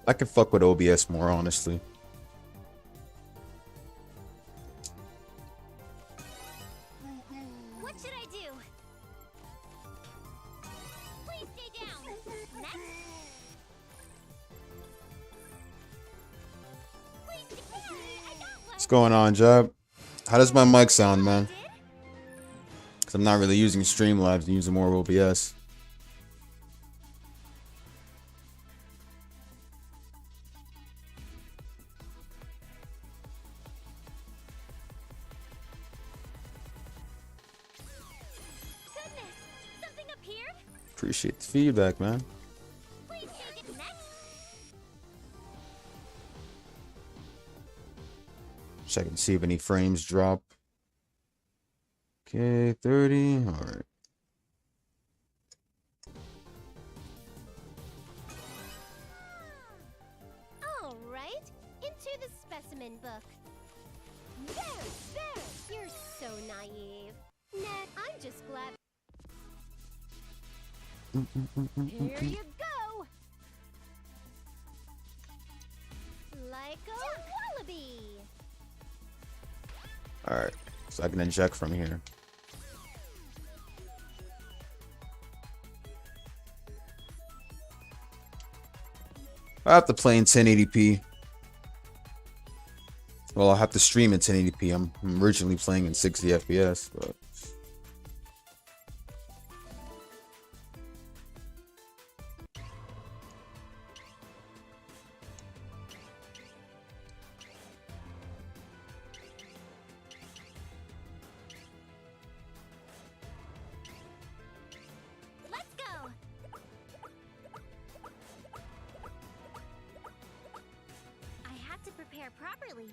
I can fuck with OBS more, honestly. What should I do? Please stay down. Next. Please I got one. What's going on, Jeb? How does my mic sound, man? Because I'm not really using Streamlabs, I'm using more OBS. Goodness, something appeared. Appreciate the feedback, man. Please take it next. Check and see if any frames drop. Okay, 30. All right. All right, into the specimen book. There, you're so naive. Nah, I'm just glad. Here you go. Like a wallaby. All right. So I can inject from here. I have to play in 1080p. Well, I'll have to stream in 1080p. I'm originally playing in 60 FPS, but Let's go. I had to prepare properly.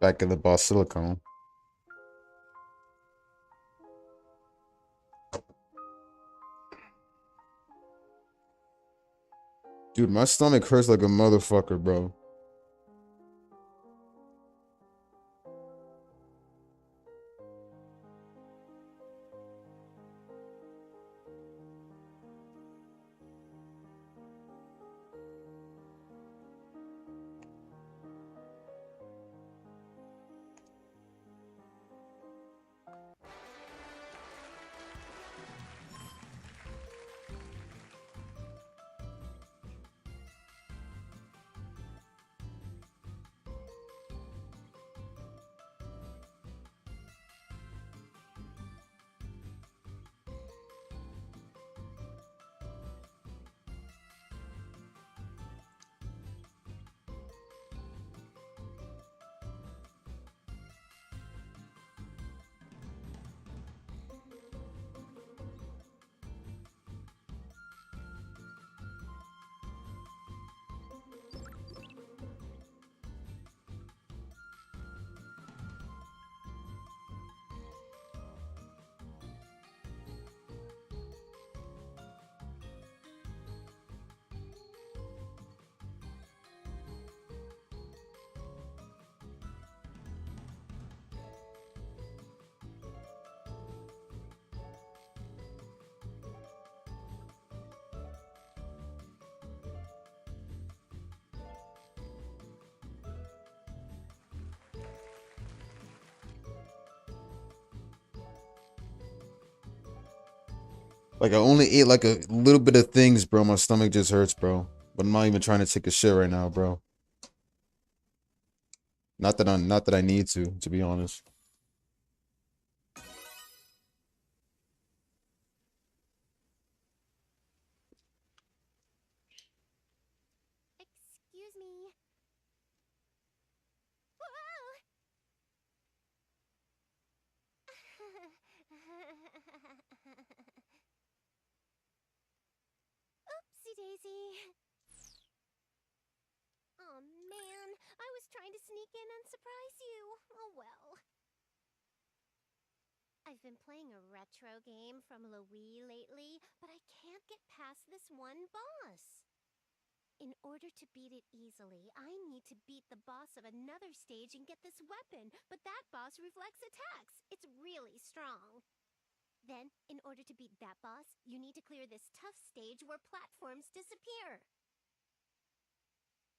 back in the boss silicone. Dude, my stomach hurts like a motherfucker, bro. Like I only ate like a little bit of things, bro. My stomach just hurts, bro. But I'm not even trying to take a shit right now, bro. Not that I need to be honest. Excuse me. Whoa! Oopsie daisy. Oh man, I was trying to sneak in and surprise you. Oh well. I've been playing a retro game from Wii lately, but I can't get past this one boss. In order to beat it easily, I need to beat the boss of another stage and get this weapon, but that boss reflects attacks. It's really strong. Then, in order to beat that boss, you need to clear this tough stage where platforms disappear.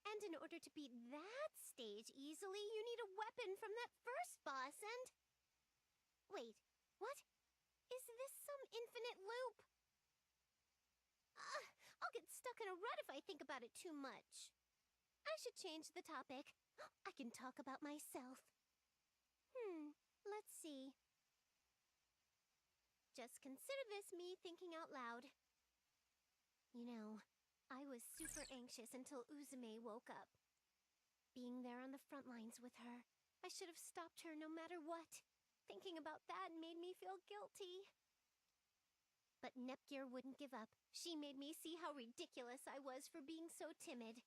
And in order to beat that stage easily, you need a weapon from that first boss and... Wait, what? Is this some infinite loop? I'll get stuck in a rut if I think about it too much. I should change the topic. I can talk about myself. Let's see. Just consider this me thinking out loud. You know, I was super anxious until Uzume woke up. Being there on the front lines with her, I should have stopped her no matter what. Thinking about that made me feel guilty. But Nepgear wouldn't give up. She made me see how ridiculous I was for being so timid.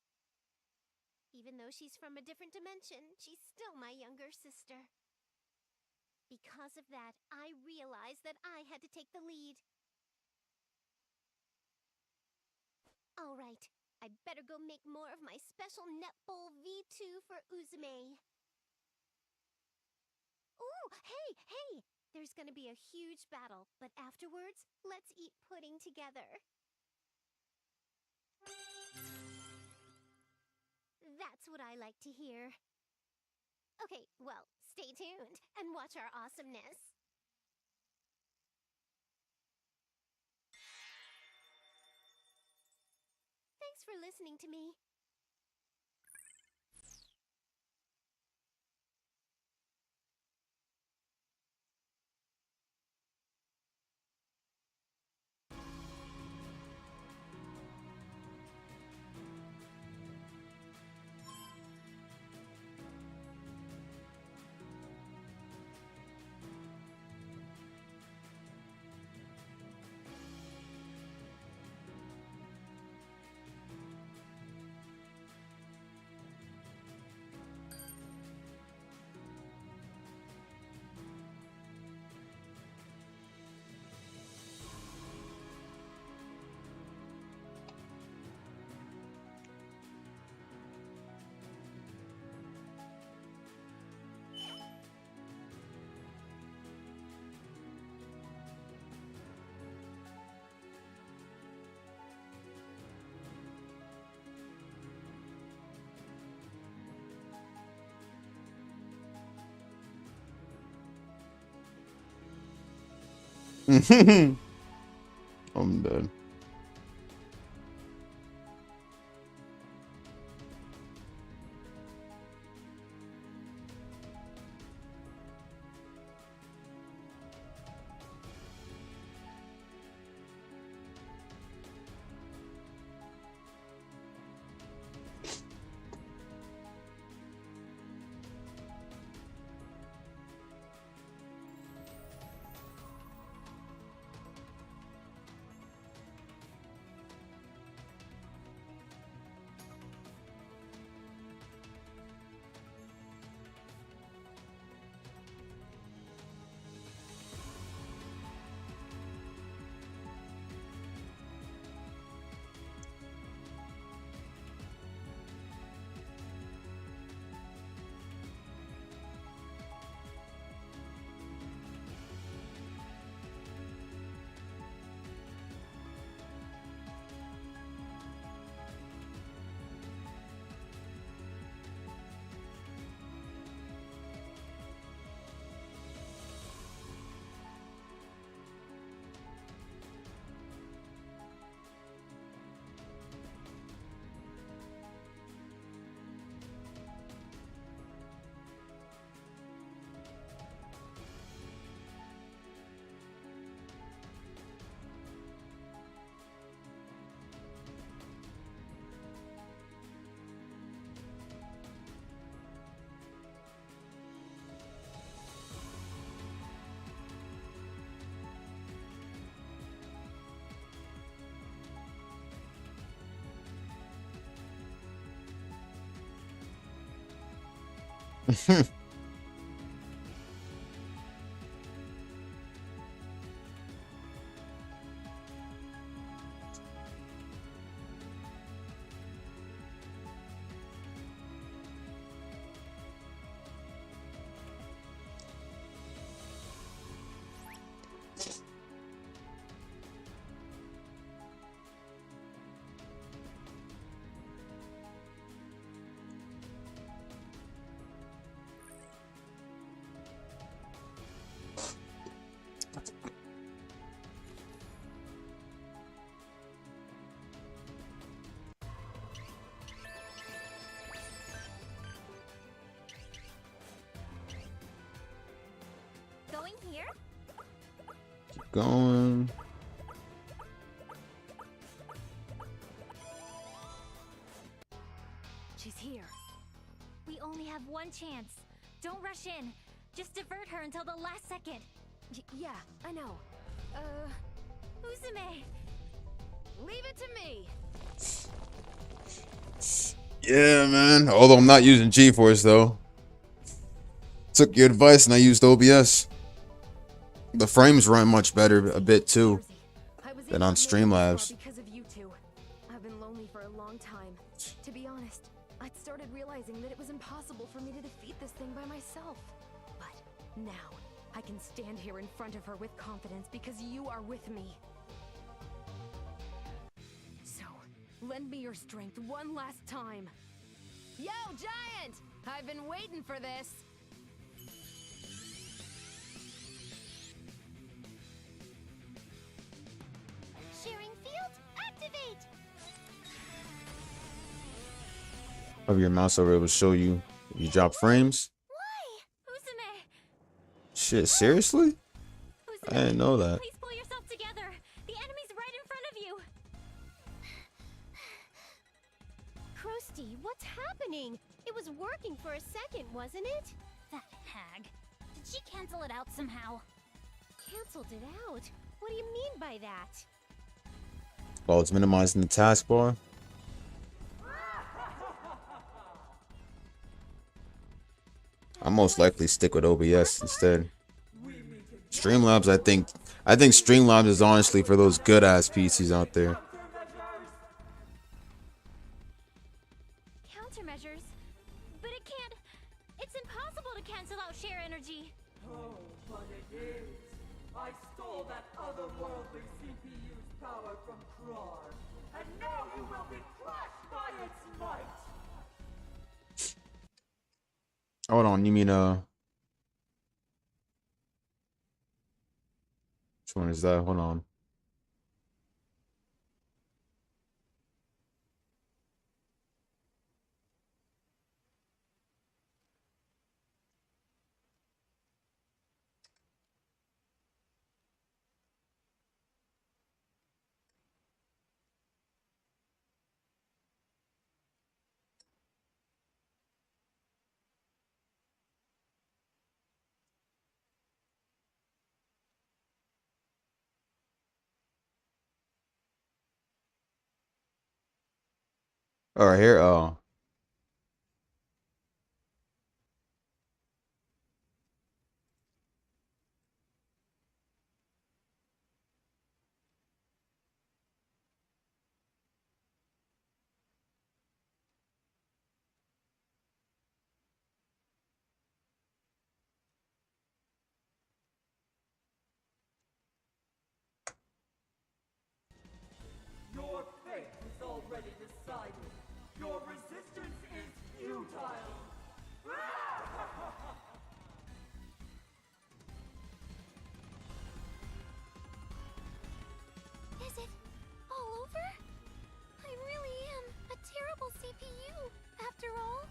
Even though she's from a different dimension, she's still my younger sister. Because of that, I realized that I had to take the lead. Alright, I'd better go make more of my special Netball V2 for Uzume. Ooh, hey! There's gonna be a huge battle, but afterwards, let's eat pudding together. That's what I like to hear. Okay, well, stay tuned and watch our awesomeness. Thanks for listening to me. I'm dead. Going here? Keep going. She's here. We only have one chance. Don't rush in. Just divert her until the last second. Yeah, I know. Uzume! Leave it to me! Yeah, man. Although I'm not using G-Force, though. Took your advice and I used OBS. The frames run much better a bit, too, than on Streamlabs. Because of you two. I've been lonely for a long time. To be honest, I'd started realizing that it was impossible for me to defeat this thing by myself. But now, I can stand here in front of her with confidence because you are with me. So, lend me your strength one last time. Yo, Giant! I've been waiting for this. Sharing field, activate! Of your mouse over, it will show you if you drop frames. Why? Uzume! Shit, seriously? Uzume, I didn't know that. please pull yourself together. The enemy's right in front of you. Krusty, what's happening? It was working for a second, wasn't it? That hag. Did she cancel it out somehow? Canceled it out? What do you mean by that? While it's minimizing the taskbar. I'll most likely stick with OBS instead. Streamlabs, I think Streamlabs is honestly for those good ass PCs out there. Countermeasures? But it can't. It's impossible to cancel out share energy. Oh, but it is. I stole that otherworldly CPU's power from Krar, and now you will be crushed by its might. Hold on, you mean which one is that? Hold on. All right, here. Oh, Your fate is already decided. Your resistance is futile. Is it all over? I really am a terrible CPU, after all.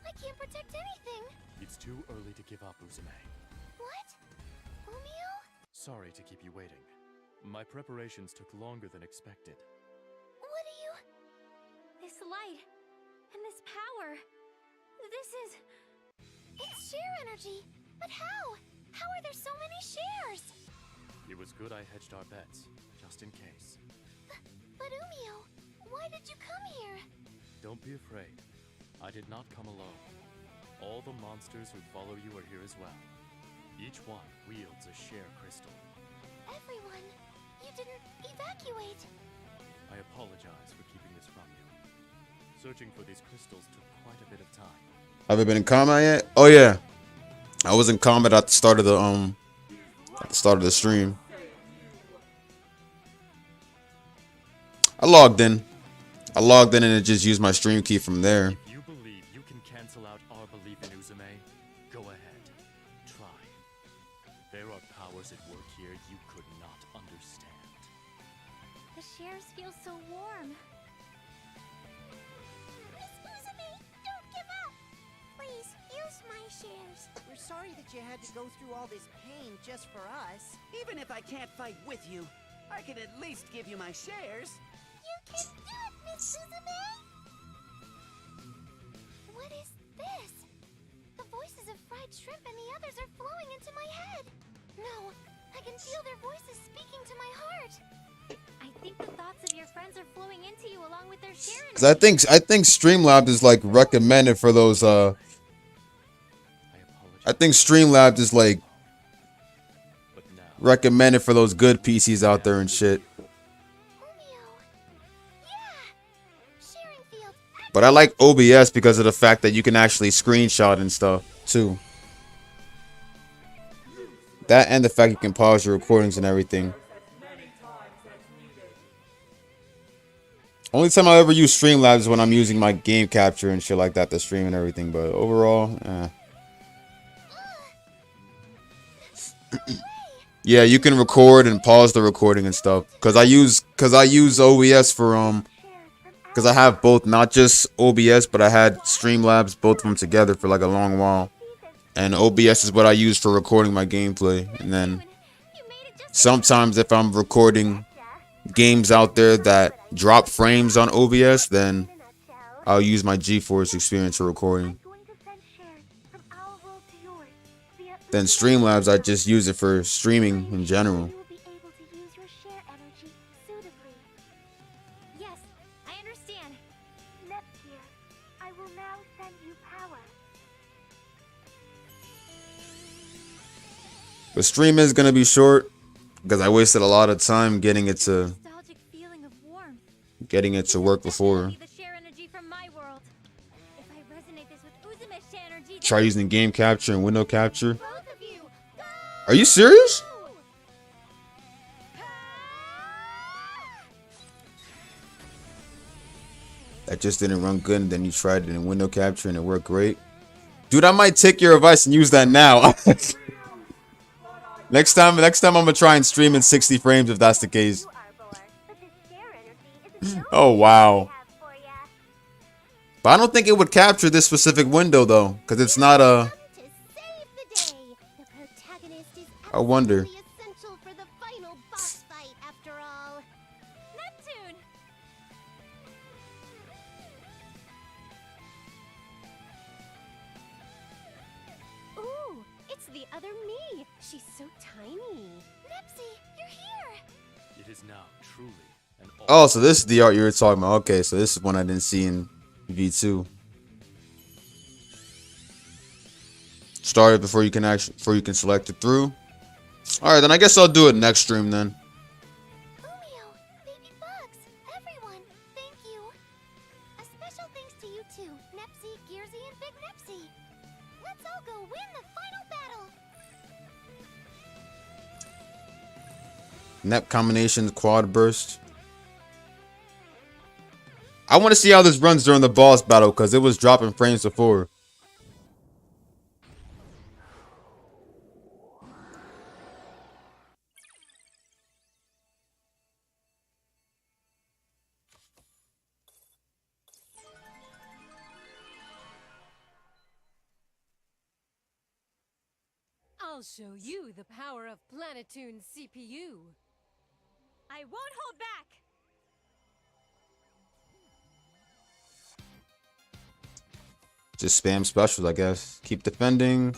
I can't protect anything. It's too early to give up, Uzume. What? Umio? Sorry to keep you waiting. My preparations took longer than expected. What do you... This light, and this power, this is... It's share energy, but how? How are there so many shares? It was good I hedged our bets, just in case. But Umio, why did you come here? Don't be afraid. I did not come alone. All the monsters who follow you are here as well. Each one wields a share crystal. Everyone, you didn't evacuate. I apologize for keeping this from you. Searching for these crystals took quite a bit of time. Have you been in combat yet? Oh yeah, I was in combat at the start of the stream. I logged in and it just used my stream key from there. If you believe you can cancel out our belief in Uzume, go ahead. Try. There are powers at work here you could not understand. The shares feel so warm. Miss Uzume, don't give up. Please, use my shares. We're sorry that you had to go through all this pain just for us. Even if I can't fight with you, I can at least give you my shares. You can do it, Miss Uzume! What is this? The voices of fried shrimp and the others are flowing into my head. No, I can feel their voices speaking to my heart. I think the thoughts of your friends are flowing into you along with their sharing. Cause I think Streamlabs is like recommended for those I think Streamlabs is like recommended for those good PCs out there and shit. But I like OBS because of the fact that you can actually screenshot and stuff too. That and the fact you can pause your recordings and everything. Only time I ever use Streamlabs is when I'm using my game capture and shit like that to stream and everything. But overall, yeah, you can record and pause the recording and stuff. Cause I use OBS for because I have both, not just OBS, but I had Streamlabs, both of them together for like a long while. And OBS is what I use for recording my gameplay. And then sometimes if I'm recording games out there that drop frames on OBS, then I'll use my GeForce experience for recording. Then Streamlabs, I just use it for streaming in general. The stream is gonna be short because I wasted a lot of time getting it to work before. Try using game capture and window capture. Are you serious? That just didn't run good, and then you tried it in window capture and it worked great. Dude, I might take your advice and use that now. Next time I'm gonna try and stream in 60 frames if that's the case. Oh wow. But I don't think it would capture this specific window though, because it's not a. I wonder. Ooh, it's the other me. She's so tiny. Nepsy, you're here. It is now truly an Oh, so this is the art you were talking about. Okay, so this is one I didn't see in V2. Start it before you can select it through. All right, then I guess I'll do it next stream then. Umio, baby bugs, everyone, thank you. A special thanks to you two, Nepsy, Gearsy, and Big Nepsy. Let's all go win the final battle. Nep combinations, quad burst. I want to see how this runs during the boss battle because it was dropping frames before. I'll show you the power of Planetoon's CPU. I won't hold back! Just spam specials, I guess. Keep defending.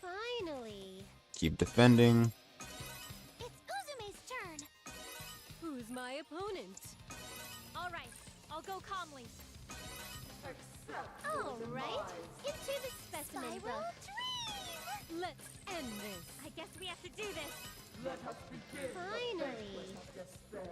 Finally. Keep defending. It's Uzume's turn. Who's my opponent? All right, I'll go calmly. Accept All your right, demise. into the specimen book. Dream! Let's end this. I guess we have to do this. Let us begin the Finally. banquet of despair.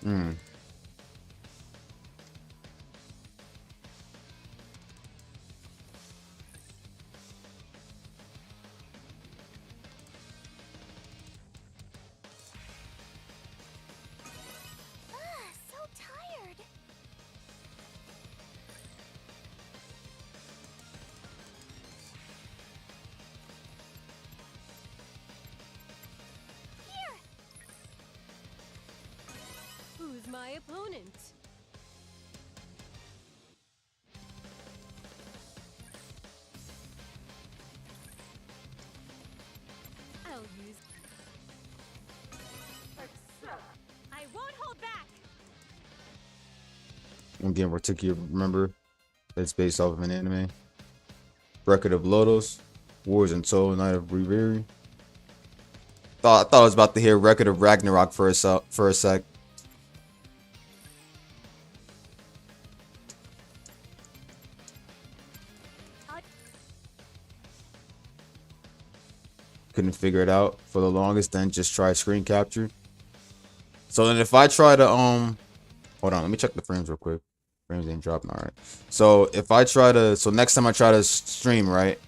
Hmm. So tired. Here! Who's my opponent? I'll use. Accept. I won't hold back. One game particular, remember? It's based off of an anime. Record of Lotus, Wars and Soul, Night of Reverie. I thought I was about to hear Record of Ragnarok for a sec. Couldn't figure it out for the longest, then just try screen capture. So then if I try to hold on, let me check the frames real quick. Frames ain't dropping. All right. So if I try to, so next time I try to stream, right?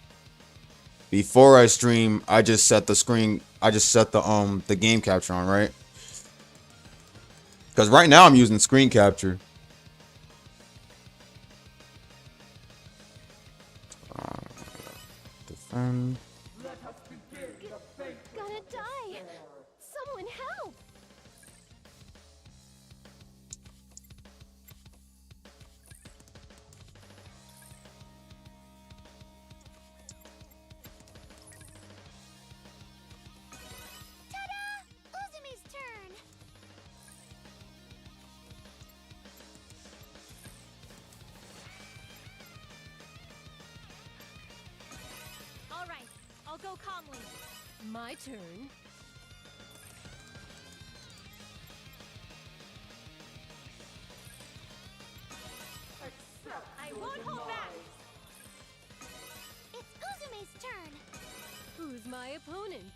Before I stream, I just set the screen. I just set the game capture on, right? Because right now I'm using screen capture. Defend. Let us begin the banquet. Gonna die! Someone help! Ta-da! Uzumi's turn! All right, I'll go calmly. My turn. Accept I your won't hold back. demise. It's Uzumi's turn! Who's my opponent?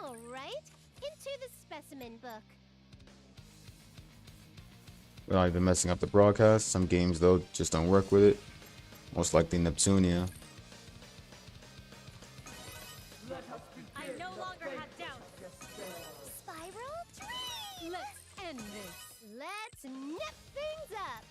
All right, into the specimen book. We're not even messing up the broadcast. Some games though just don't work with it. Most likely Neptunia. Let us I begin no the longer have banquet doubts. of despair. Spiral Dream! Let's end this. Let's nip things up!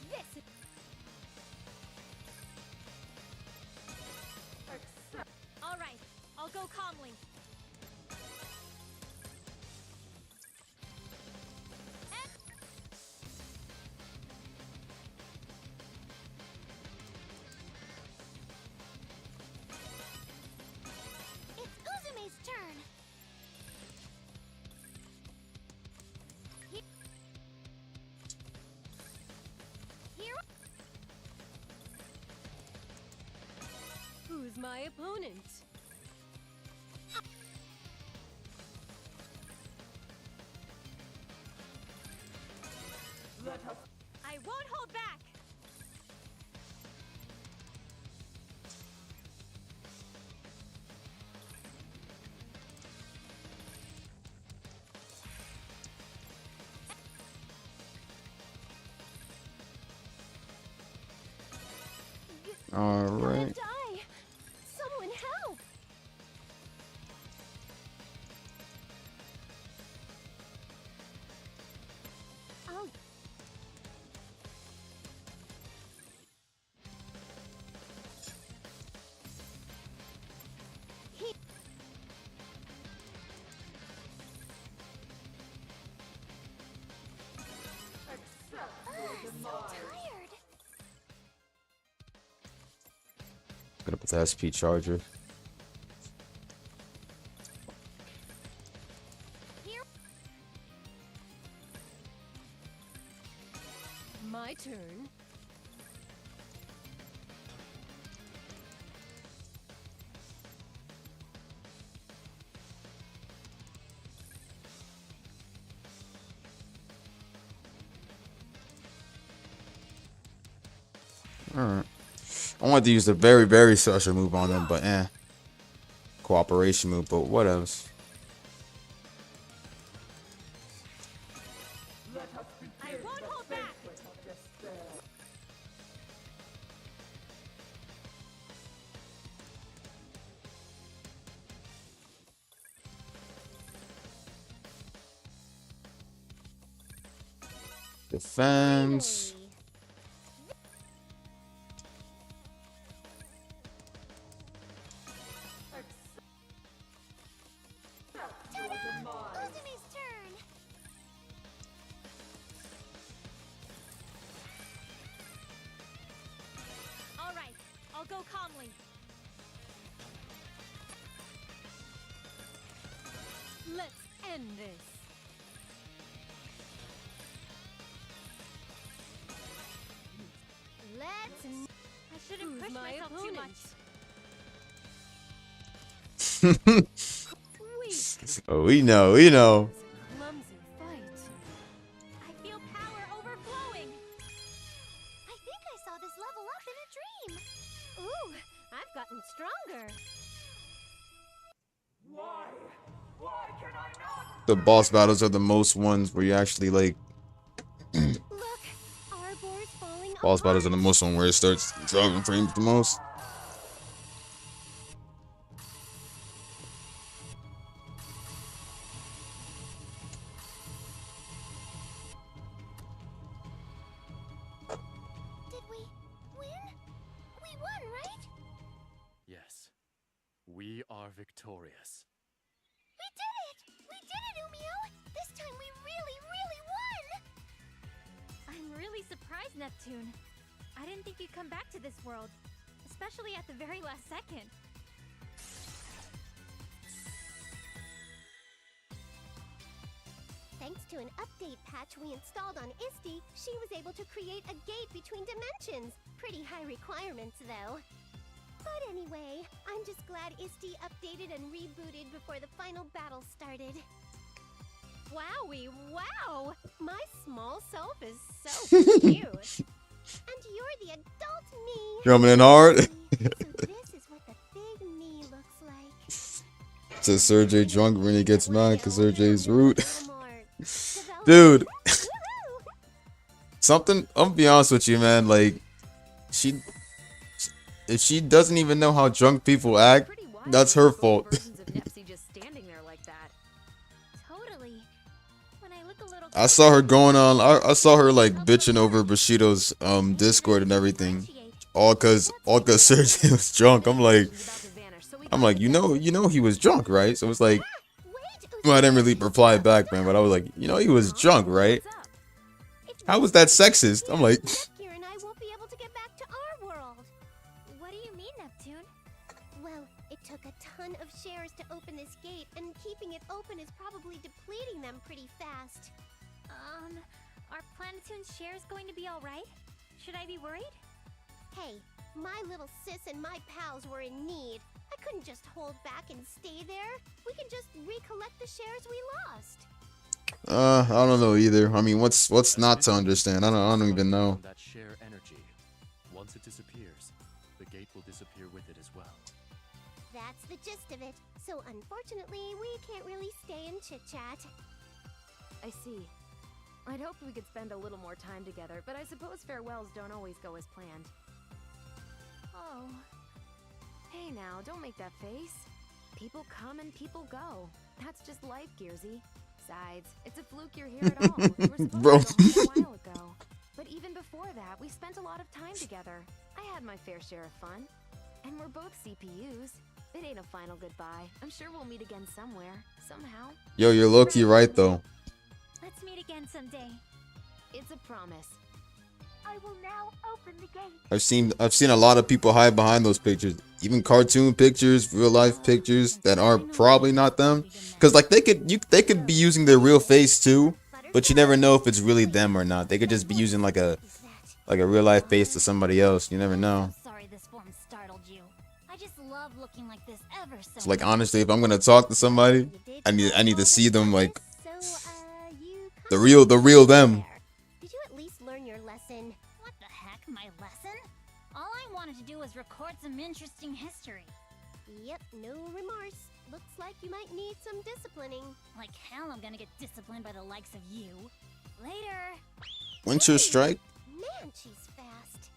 This Accept. All right, I'll go calmly. It's Uzumi's turn! Here. Who's my opponent? Let us I won't hold back. All Gonna right. die! Someone help! Oh. He accept your so demise. tired! the SP charger. My turn. Alright. I wanted to use the very, very special move on them, but cooperation move, but what else? I won't hold back. Defense. Uzumi's turn. All right, I'll go calmly. Let's end this. Let's. I shouldn't push my myself too much. Weak, Oh, we know, we know. clumsy fight. I feel power overflowing. I think I saw this level up in a dream. Ooh, I've gotten stronger. Why can I not? The boss battles are the most ones where you actually like Look, Arbor's falling boss battles are apart. the most one where it starts dropping frames the most. Did we win? We won, right? Yes, we are victorious. We did it! We did it, Umio! This time we really, really won! I'm really surprised, Neptune. I didn't think you'd come back to this world, especially at the very last second. Thanks to an update patch we installed on Isti, she was able to create a gate between dimensions. Pretty high requirements, though. But anyway, I'm just glad Isti updated and rebooted before the final battle started. Wowie, wow! My small self is so cute. And you're the adult me. Drumming in hard. So this is what the big me looks like. Says Sergey drunk when he gets mad because Sergey's rude. Develop- Dude, Woohoo! something, I'll be honest with you, man. Like, if she doesn't even know how drunk people act, Pretty wild that's her fault. versions of Nepsi just standing there like that. Totally. When I look a little I saw her going on, I saw her like bitching over Bushido's Discord and everything. All cause Sergey was drunk. I'm like, you know he was drunk, right? So it's like, well, I didn't really reply back, man, but I was like, you know he was drunk, right? How was that sexist? I'm like, Gear and I won't be able to get back to our world. What do you mean, Neptune? Well, it took a ton of shares to open this gate, and keeping it open is probably depleting them pretty fast. Are Planetoon's shares going to be alright? Should I be worried? Hey, my little sis and my pals were in need. I couldn't just hold back and stay there. We can just recollect the shares we lost. I don't know either. I mean, what's not to understand? I don't even know. That share energy. Once it disappears, the gate will disappear with it as well. That's the gist of it. So unfortunately, we can't really stay and chit-chat. I see. I'd hoped we could spend a little more time together, but I suppose farewells don't always go as planned. Oh. Hey now, don't make that face. People come and people go. That's just life, Gearsy. Besides, it's a fluke you're here at all. We were supposed Bro. to go home a while ago. But even before that, we spent a lot of time together. I had my fair share of fun. And we're both CPUs. It ain't a final goodbye. I'm sure we'll meet again somewhere, somehow. Yo, you're low-key right though. Let's meet again someday. It's a promise. I will now open the gate. I've seen a lot of people hide behind those pictures, even cartoon pictures, real life pictures that are probably not them. Cause like they could be using their real face too, but you never know if it's really them or not. They could just be using like a real life face to somebody else. You never know. Sorry this form startled you. I just love looking like this ever so So like much. honestly, if I'm gonna talk to somebody, I need to see them like You the real them. Did you at least learn your lesson? What the heck, my lesson? All I wanted to do was record some interesting history. Yep, no remorse. Looks like you might need some disciplining. Like hell I'm gonna get disciplined by the likes of you. Later. Winter Strike Man, she's fast.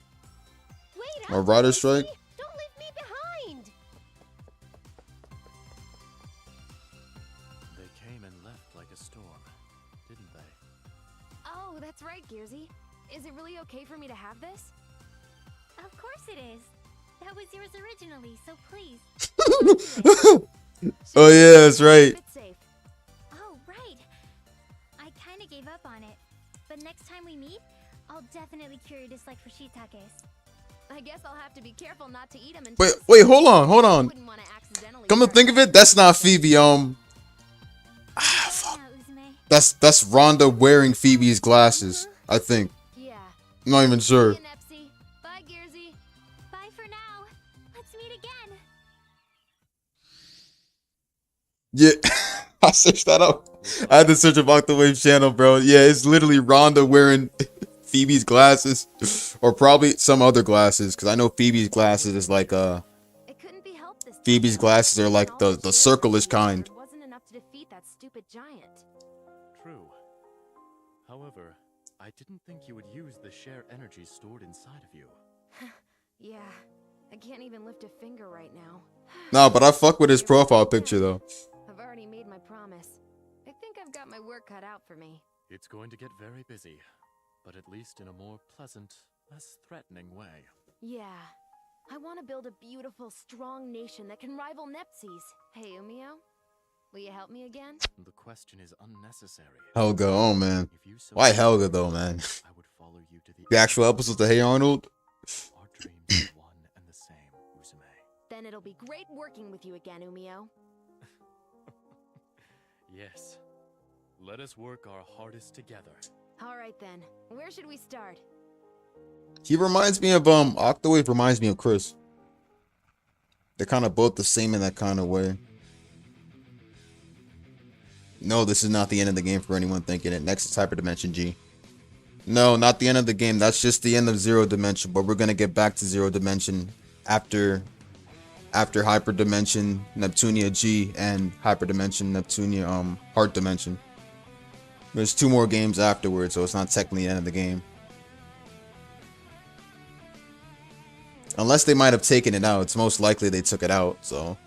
Wait or up, Rider Lucy. Strike. Don't leave me behind. They came and left like a storm, didn't they? Oh, that's right, Gearsy. Is it really okay for me to have this? Of course it is. That was yours originally, so please. Oh yeah, that's right. Keep it safe. Oh, right. I kinda gave up on it. But next time we meet, I'll definitely cure your dislike for shiitakes. I guess I'll have to be careful not to eat them. Wait, hold on. Wouldn't want to accidentally Come to hurt think of it, that's not Phoebe. Now, Uzume. That's Rhonda wearing Phoebe's glasses. I think. Yeah. I'm not even sure. See you, Nepsy. Bye, Gearsy. Bye for now. Let's meet again. Yeah, I searched that up. I had to search up Octawave channel, bro. Yeah, it's literally Rhonda wearing Phoebe's glasses, or probably some other glasses, because I know Phoebe's glasses is like It couldn't be helped this time. Phoebe's glasses are like the circle-ish kind. It wasn't enough to defeat that stupid giant. True. However, I didn't think you would use the share energy stored inside of you. Yeah. I can't even lift a finger right now. Nah, but I fuck with his profile picture though. I've already made my promise. I think I've got my work cut out for me. It's going to get very busy, but at least in a more pleasant, less threatening way. Yeah. I want to build a beautiful, strong nation that can rival Nepsi's. Hey, Umio? Will you help me again? The question is unnecessary. Helga, oh man. If you so Why Helga though, man? I would follow you to The actual episodes of Hey Arnold? Our dreams are one and the same, Uzume. Then it'll be great working with you again, Umio. Yes. Let us work our hardest together. All right then. Where should we start? He reminds me of Octawave reminds me of Chris. They're kind of both the same in that kind of way. No, this is not the end of the game for anyone thinking it. Next is Hyperdimension G. No, not the end of the game. That's just the end of Zero Dimension. But we're gonna get back to Zero Dimension after Hyperdimension Neptunia G and Hyperdimension Neptunia Heart Dimension. There's 2 more games afterwards, so it's not technically the end of the game. Unless they might have taken it out. It's most likely they took it out, so.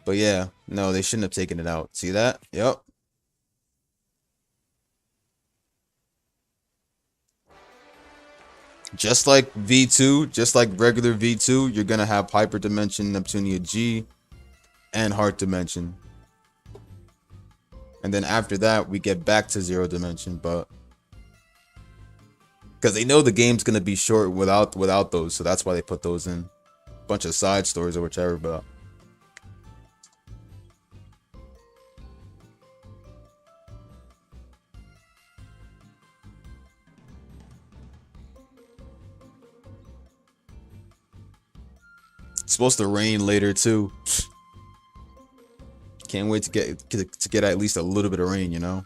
But yeah, no, they shouldn't have taken it out. See that? Yep. Just like V2, just like regular V2, you're gonna have Hyperdimension Neptunia G and Heart Dimension. And then after that, we get back to Zero Dimension, but because they know the game's gonna be short without those, so that's why they put those in. Bunch of side stories or whichever, but it's supposed to rain later too. Can't wait to get at least a little bit of rain, you know.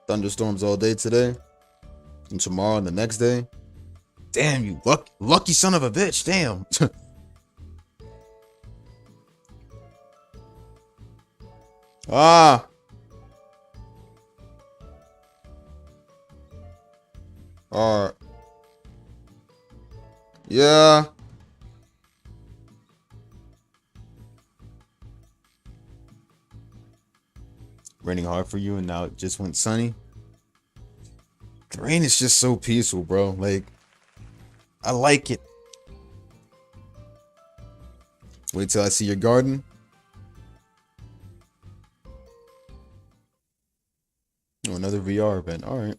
Thunderstorms all day today, and tomorrow and the next day. Damn, you lucky son of a bitch. Damn. Ah. All right. Yeah. raining hard for you and now it just went sunny. The rain is just so peaceful, bro. Like, I like it. Wait till I see your garden. Oh, another VR event. All right.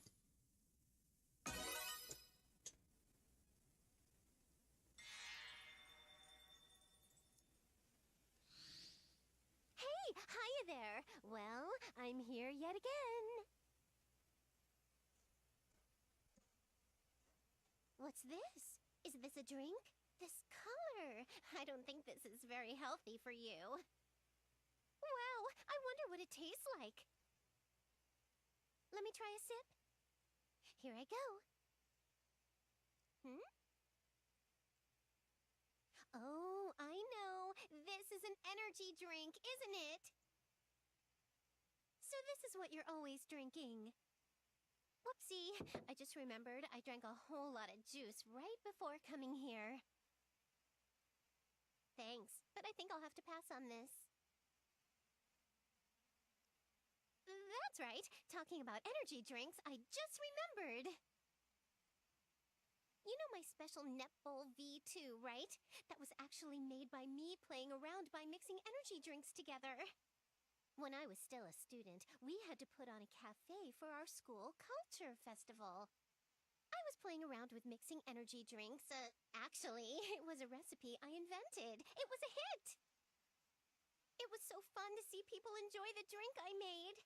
Hey, hiya there. Well, I'm here yet again. What's this? Is this a drink? This color. I don't think this is very healthy for you. Wow, I wonder what it tastes like. Let me try a sip. Here I go. Oh, I know. This is an energy drink, isn't it? So this is what you're always drinking. Whoopsie, I just remembered I drank a whole lot of juice right before coming here. Thanks, but I think I'll have to pass on this. That's right, talking about energy drinks, I just remembered. You know my special Netball V2, right? That was actually made by me playing around by mixing energy drinks together. When I was still a student, we had to put on a cafe for our school culture festival. I was playing around with mixing energy drinks. Actually, it was a recipe I invented. It was a hit! It was so fun to see people enjoy the drink I made.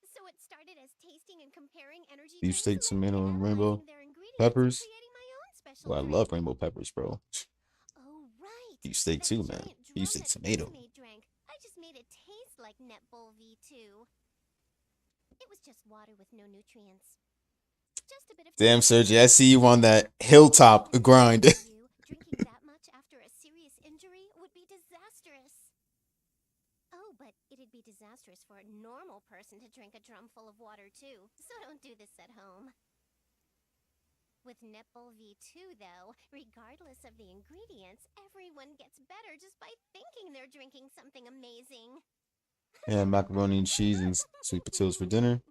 So it started as tasting and comparing energy Beef drinks steak, and then tomato, and analyzing rainbow their ingredients and peppers. creating my own special Well, I drink. love rainbow peppers, bro. Oh, right. Beef steak That too, man. giant Beef drum steak, that tomato. Uzume drank, I just made it taste like Netball V2. It was just water with no nutrients. Just a bit of Damn, taste. Sergi, I see you on that hilltop grind. Drinking that much after a serious injury would be disastrous. Oh, but it'd be disastrous for a normal person to drink a drum full of water too, so don't do this at home. With Netball V2 though, regardless of the ingredients, everyone gets better just by thinking they're drinking something amazing. Yeah, macaroni and cheese and sweet potatoes for dinner.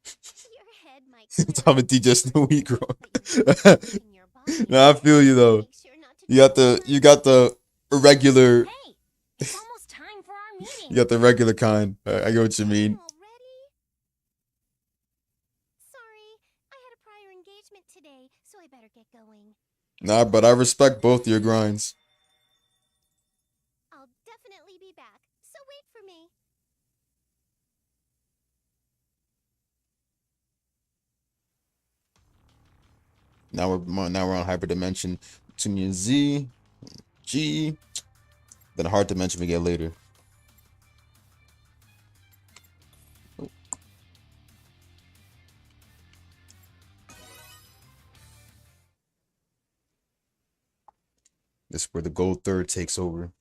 Your head might Tom and clear DJ up, Snowy but girl. you know in your body. Nah, I feel you though. Make sure not to You got the regular. Hey, it's almost time for our meeting. You got the regular kind. I get what you mean. Already? Sorry, I had a prior engagement today, so I better get going. Nah, but I respect both your grinds. I'll definitely be back, so wait for me. Now we're on Hyperdimension Neptunia Z, G, then a hard dimension we get later. Oh. This is where the gold third takes over.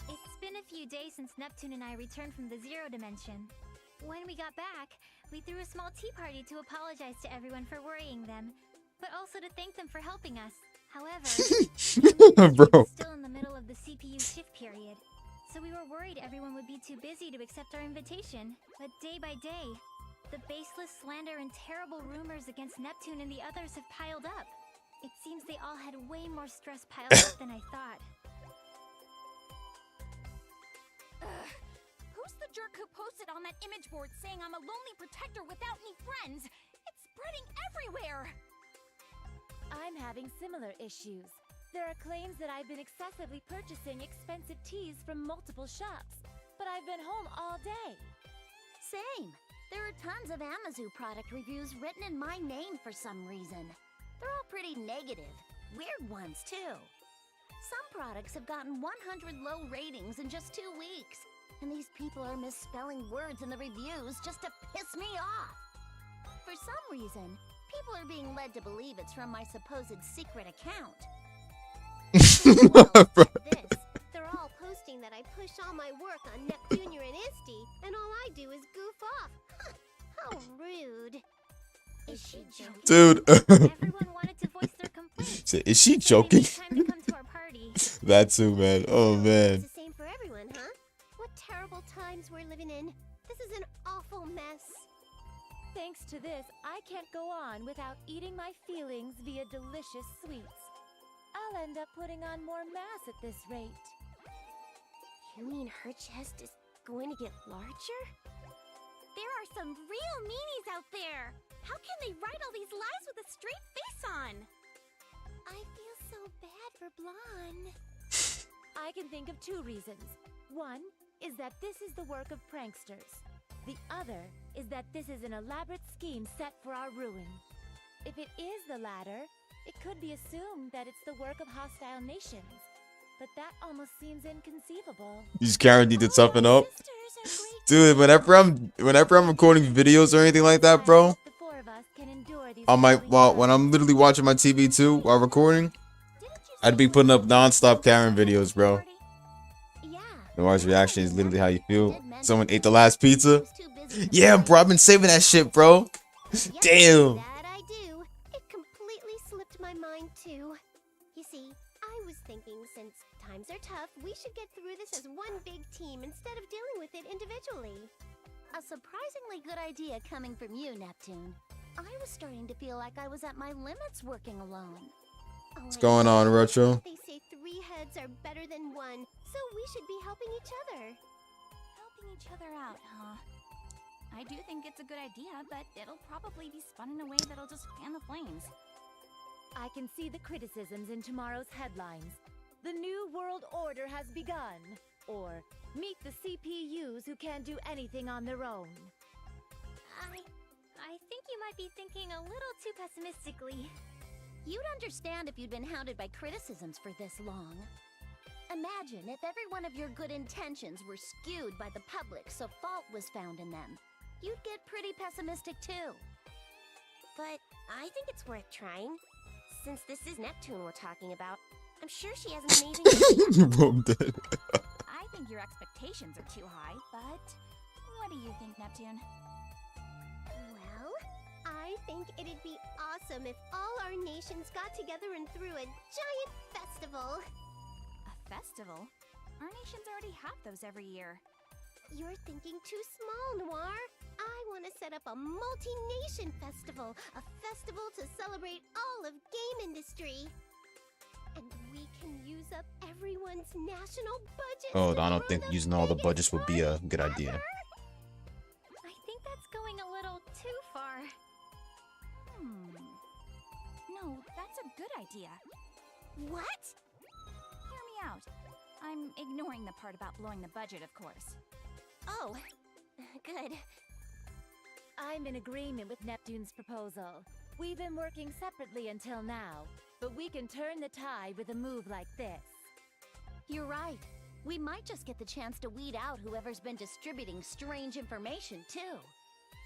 It's been a few days since Neptune and I returned from the Zero Dimension. When we got back, we threw a small tea party to apologize to everyone for worrying them, but also to thank them for helping us. However, Bro. was still in the middle of the CPU shift period, so we were worried everyone would be too busy to accept our invitation. But day by day, the baseless slander and terrible rumors against Neptune and the others have piled up. It seems they all had way more stress piled up than I thought. Who's the jerk who posted on that image board saying I'm a lonely protector without any friends? It's spreading everywhere! I'm having similar issues. There are claims that I've been excessively purchasing expensive teas from multiple shops, but I've been home all day. Same. There are tons of Amazon product reviews written in my name for some reason. They're all pretty negative. Weird ones, too. Some products have gotten 100 low ratings in just 2 weeks. And these people are misspelling words in the reviews just to piss me off. For some reason, people are being led to believe it's from my supposed secret account. Well, this. They're all posting that I push all my work on Neptunia and Isti, and all I do is goof off. How rude. Is she joking? Dude. Everyone wanted to voice their complaints. So, is she So they joking? made time to come to our party. That too, man. Oh, man. It's the same for Thanks to this, I can't go on without eating my feelings via delicious sweets. I'll end up putting on more mass at this rate. You mean her chest is going to get larger? There are some real meanies out there! How can they write all these lies with a straight face on? I feel so bad for Blonde. I can think of two reasons. One is that this is the work of pranksters. The other is that this is an elaborate scheme set for our ruin. If it is the latter, it could be assumed that it's the work of hostile nations. But that almost seems inconceivable. These Karen need to toughen up. Dude, whenever I'm recording videos or anything like that, bro, The four of us can endure these on my grueling when I'm literally watching my TV too while recording, I'd be putting up non-stop Karen videos, bro. Yeah. Noir's reaction is literally how you feel. Someone ate the last pizza. Yeah, bro, I've been saving that shit, bro. Damn. That I do. It completely slipped my mind too. You see, I was thinking since times are tough, we should get through this as one big team instead of dealing with it individually. A surprisingly good idea coming from you, Neptune. I was starting to feel like I was at my limits working alone. What's going on, Retro? They say 3 heads are better than 1, so we should be helping each other. Helping each other out, huh? I do think it's a good idea, but it'll probably be spun in a way that'll just fan the flames. I can see the criticisms in tomorrow's headlines. The New World Order has begun. Or, meet the CPUs who can't do anything on their own. I think you might be thinking a little too pessimistically. You'd understand if you'd been hounded by criticisms for this long. Imagine if every one of your good intentions were skewed by the public so fault was found in them. You'd get pretty pessimistic too. But I think it's worth trying. Since this is Neptune we're talking about, I'm sure she has an amazing Bro, I'm dead. I think your expectations are too high, but what do you think, Neptune? Well, I think it'd be awesome if all our nations got together and threw a giant festival. A festival? Our nations already have those every year. You're thinking too small, Noir. I want to set up a multi-nation festival. A festival to celebrate all of game industry. And we can use up everyone's national budget. Oh, I don't think using all the budgets would be a good idea. I think that's going a little too far. No, that's a good idea. What? Hear me out. I'm ignoring the part about blowing the budget, of course. Oh, good. I'm in agreement with Neptune's proposal. We've been working separately until now, but we can turn the tide with a move like this. You're right. We might just get the chance to weed out whoever's been distributing strange information, too.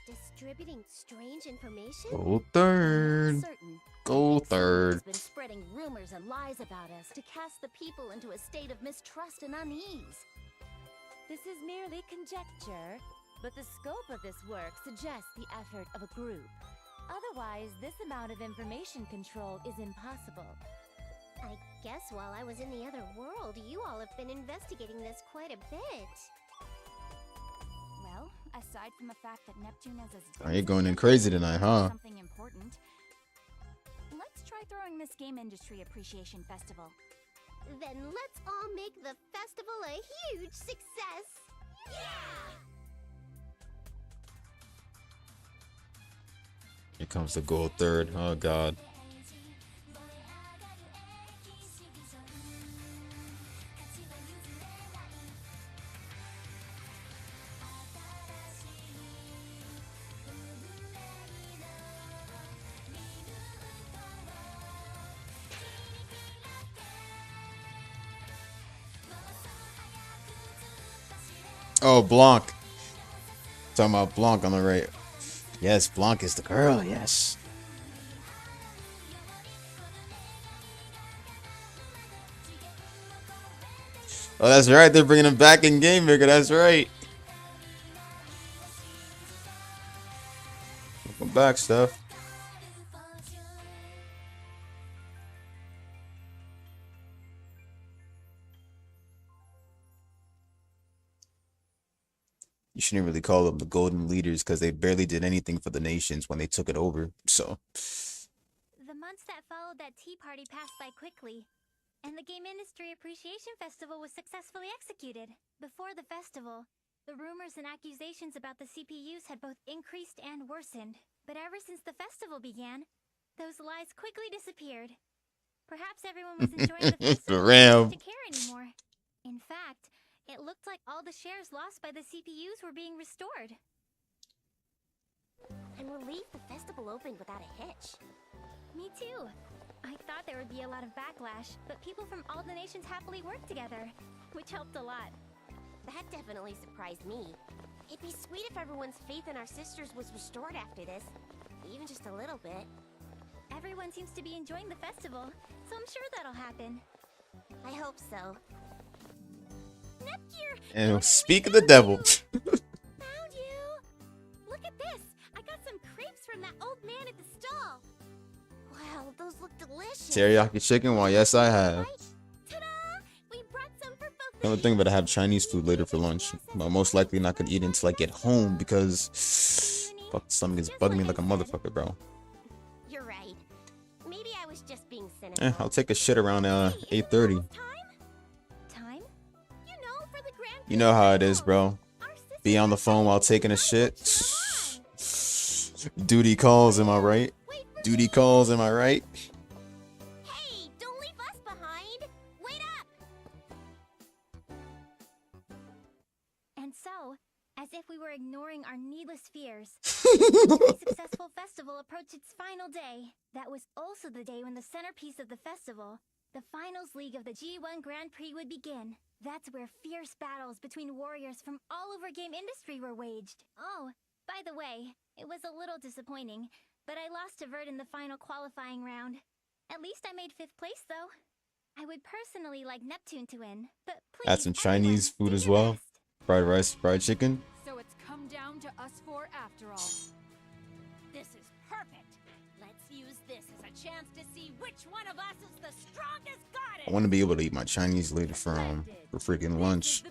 Distributing strange information? Go third. Certain. Go third. Has been spreading rumors and lies about us to cast the people into a state of mistrust and unease. This is merely conjecture, but the scope of this work suggests the effort of a group. Otherwise, this amount of information control is impossible. I guess while I was in the other world, you all have been investigating this quite a bit. Well, aside from the fact that Neptune is as Oh, you're going in crazy tonight, huh? something important, let's try throwing this game industry appreciation festival. Then let's all make the festival a huge success! Here comes the gold third. Oh, God. Oh, Blanc. Talking about Blanc on the right. Yes, Blanc is the girl, yes. Oh, that's right. They're bringing him back in Game Maker. That's right. Welcome back, Steph. You shouldn't really call them the golden leaders because they barely did anything for the nations when they took it over. So The months that followed that tea party passed by quickly, and the Game Industry Appreciation Festival was successfully executed. Before the festival, the rumors and accusations about the CPUs had both increased and worsened. But ever since the festival began, those lies quickly disappeared. Perhaps everyone was enjoying the festival and didn't care anymore. In fact, it looked like all the shares lost by the CPUs were being restored. I'm relieved the festival opened without a hitch. Me too. I thought there would be a lot of backlash, but people from all the nations happily worked together, which helped a lot. That definitely surprised me. It'd be sweet if everyone's faith in our sisters was restored after this, even just a little bit. Everyone seems to be enjoying the festival, so I'm sure that'll happen. I hope so. Neptunia! and speak of the devil. Found you! Look at this! I got some crepes from that old man at the stall. Wow, those look delicious. Teriyaki chicken? Well, yes, I have. Ta-da! We brought some for both. Another thing, but I have Chinese food later for lunch. But most likely not gonna eat until I get home because fuck, the stomach is bugging me like a motherfucker, bro. You're right. Maybe I was just being cynical. I'll take a shit around 8:30. Time? You know, for the grand. You know how it is, bro. Be on the phone while taking a shit. Duty calls, am I right? Duty calls, am I right? Hey, don't leave us behind. Wait up. And so, as if we were ignoring our needless fears, the successful festival approached its final day. That was also the day when the centerpiece of the festival, the finals league of the G1 Grand Prix, would begin. That's where fierce battles between warriors from all over game industry were waged. Oh, by the way, it was a little disappointing, but I lost to Vert in the final qualifying round. At least I made 5th place, though. I would personally like Neptune to win, but please, Add some Chinese everyone, food do as your well. best. Fried rice, fried chicken. So it's come down to us four after all. This is perfect. Let's use this as a chance to see which one of us is the strongest goddess. I want to be able to eat my Chinese later for freaking lunch.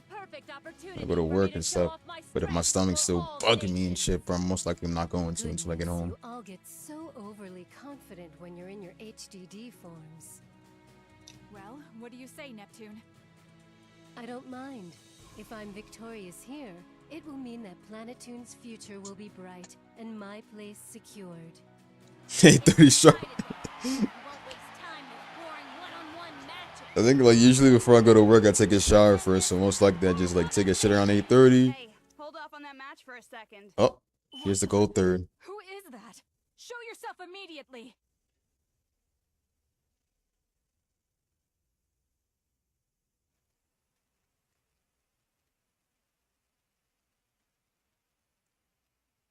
I go to work and stuff, but if my stomach's still bugging me and shit, bro, I'm most likely not going to until I get home. You all get so overly confident when you're in your HDD forms. Well, what do you say, Neptune? I don't mind. If I'm victorious here, it will mean that Planetoon's future will be bright and my place secured. 8:30 sharp. I think like usually before I go to work I take a shower first, so most likely I just like take a shit around 8:30. Hey, hold off on that match for a second. Oh, here's the gold third. Who is that? Show yourself immediately.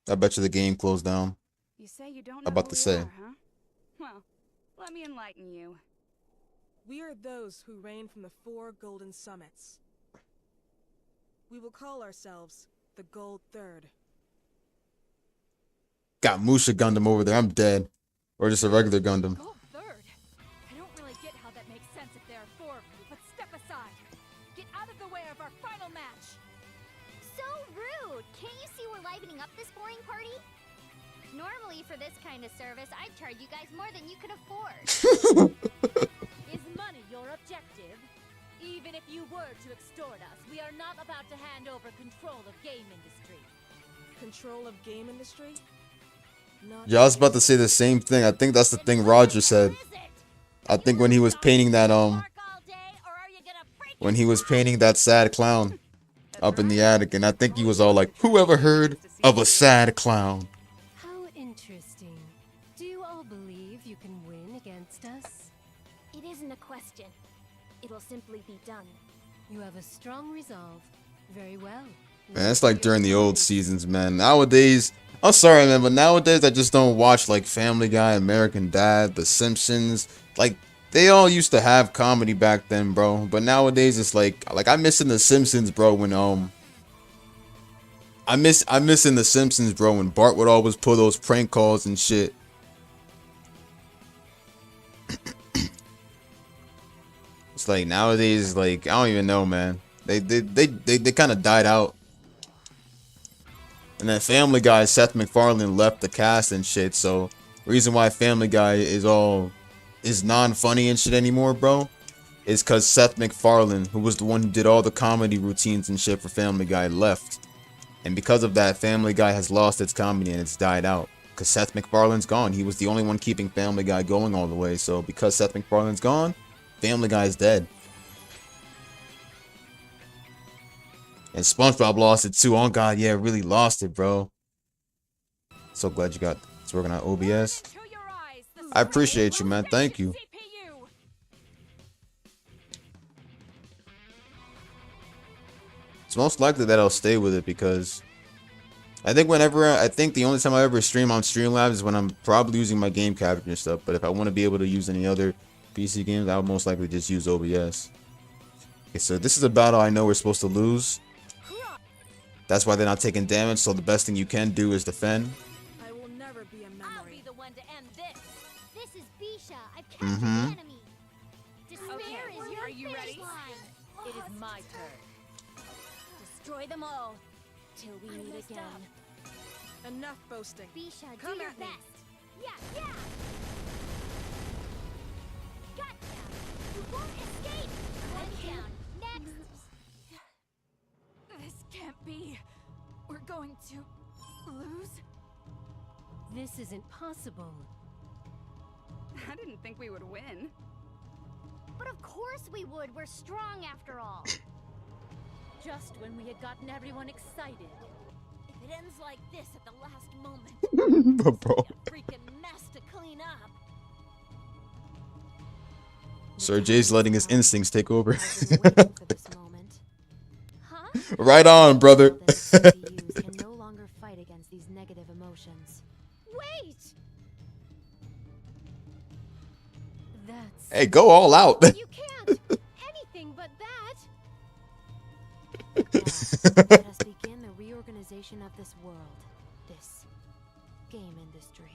I bet you the game closed down. You say you don't know About who to we say. are, huh? Well, let me enlighten you. We are those who reign from the 4 golden summits. We will call ourselves the Gold Third. Got Musha Gundam over there. I'm dead. Or just a regular Gundam. Gold third? I don't really get how that makes sense if there are 4 of you, but step aside. Get out of the way of our final match. So rude! Can't you see we're livening up this boring party? Normally, for this kind of service, I'd charge you guys more than you could afford. Is money your objective? Even if you were to extort us, we are not about to hand over control of game industry. Control of game industry? Not Yeah, I was about to say the same thing. I think that's the thing Roger said. I think when he was painting that when he was painting that sad clown up in the attic, and I think he was all like, "Who ever heard of a sad clown?" How interesting. Do you all believe you can win against us? It isn't a question. It'll simply be done. You have a strong resolve. Very well. Man, it's like during the old seasons, man. Nowadays, I'm sorry, man, but nowadays I just don't watch like Family Guy, American Dad, The Simpsons. Like, they all used to have comedy back then, bro. But nowadays it's like I'm missing The Simpsons, bro, when I'm missing The Simpsons, bro, when Bart would always pull those prank calls and shit. It's like nowadays, like, I don't even know, man. They kind of died out. And then Family Guy, Seth MacFarlane left the cast and shit. So reason why Family Guy is non-funny and shit anymore, bro, is because Seth MacFarlane, who was the one who did all the comedy routines and shit for Family Guy, left. And because of that, Family Guy has lost its comedy and it's died out. Because Seth MacFarlane's gone. He was the only one keeping Family Guy going all the way. So because Seth MacFarlane's gone, Family Guy is dead. And SpongeBob lost it too. Oh god, yeah, really lost it, bro. So glad you got it's working on OBS. I appreciate you, man. Thank you. It's most likely that I'll stay with it because I think the only time I ever stream on Streamlabs is when I'm probably using my game capture and stuff. But if I want to be able to use any other PC games, I would most likely just use OBS. Okay, so this is a battle I know we're supposed to lose. That's why they're not taking damage, so the best thing you can do is defend. I will never be a memory. I'll be the one to end this. This is Bisha. I've captured the enemy. Despair is your finish line. It is my turn. Destroy them all till we meet again. Enough boasting. Bisha, Come do your at me. best. Yeah. Gotcha. You won't escape. One down. Next. This can't be. We're going to lose? This isn't possible. I didn't think we would win. But of course we would. We're strong after all. Just when we had gotten everyone excited. If it ends like this at the last moment, But bro, a freaking mess to clean up. Sir Jay's letting his instincts take over. I've been waiting for this moment. Huh? Right on, brother. Now that CPUs can no longer fight against these negative emotions. Wait! That's Hey, go all out. You can't! Anything but that! Now, let us begin the reorganization of this world. This game industry.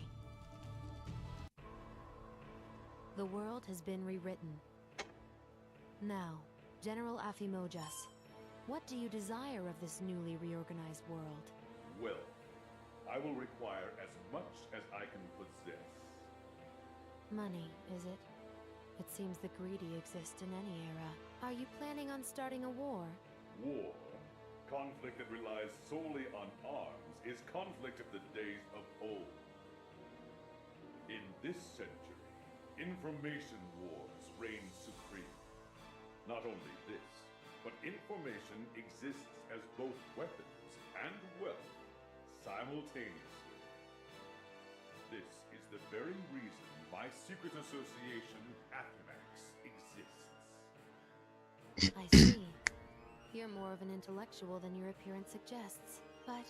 The world has been rewritten. Now, General Afimojas, what do you desire of this newly reorganized world? Well, I will require as much as I can possess. Money, is it? It seems the greedy exist in any era. Are you planning on starting a war? War, conflict that relies solely on arms, is conflict of the days of old. In this century, information wars reign supreme. Not only this, but information exists as both weapons and wealth simultaneously. This is the very reason my secret association, Athimax, exists. I see. You're more of an intellectual than your appearance suggests. But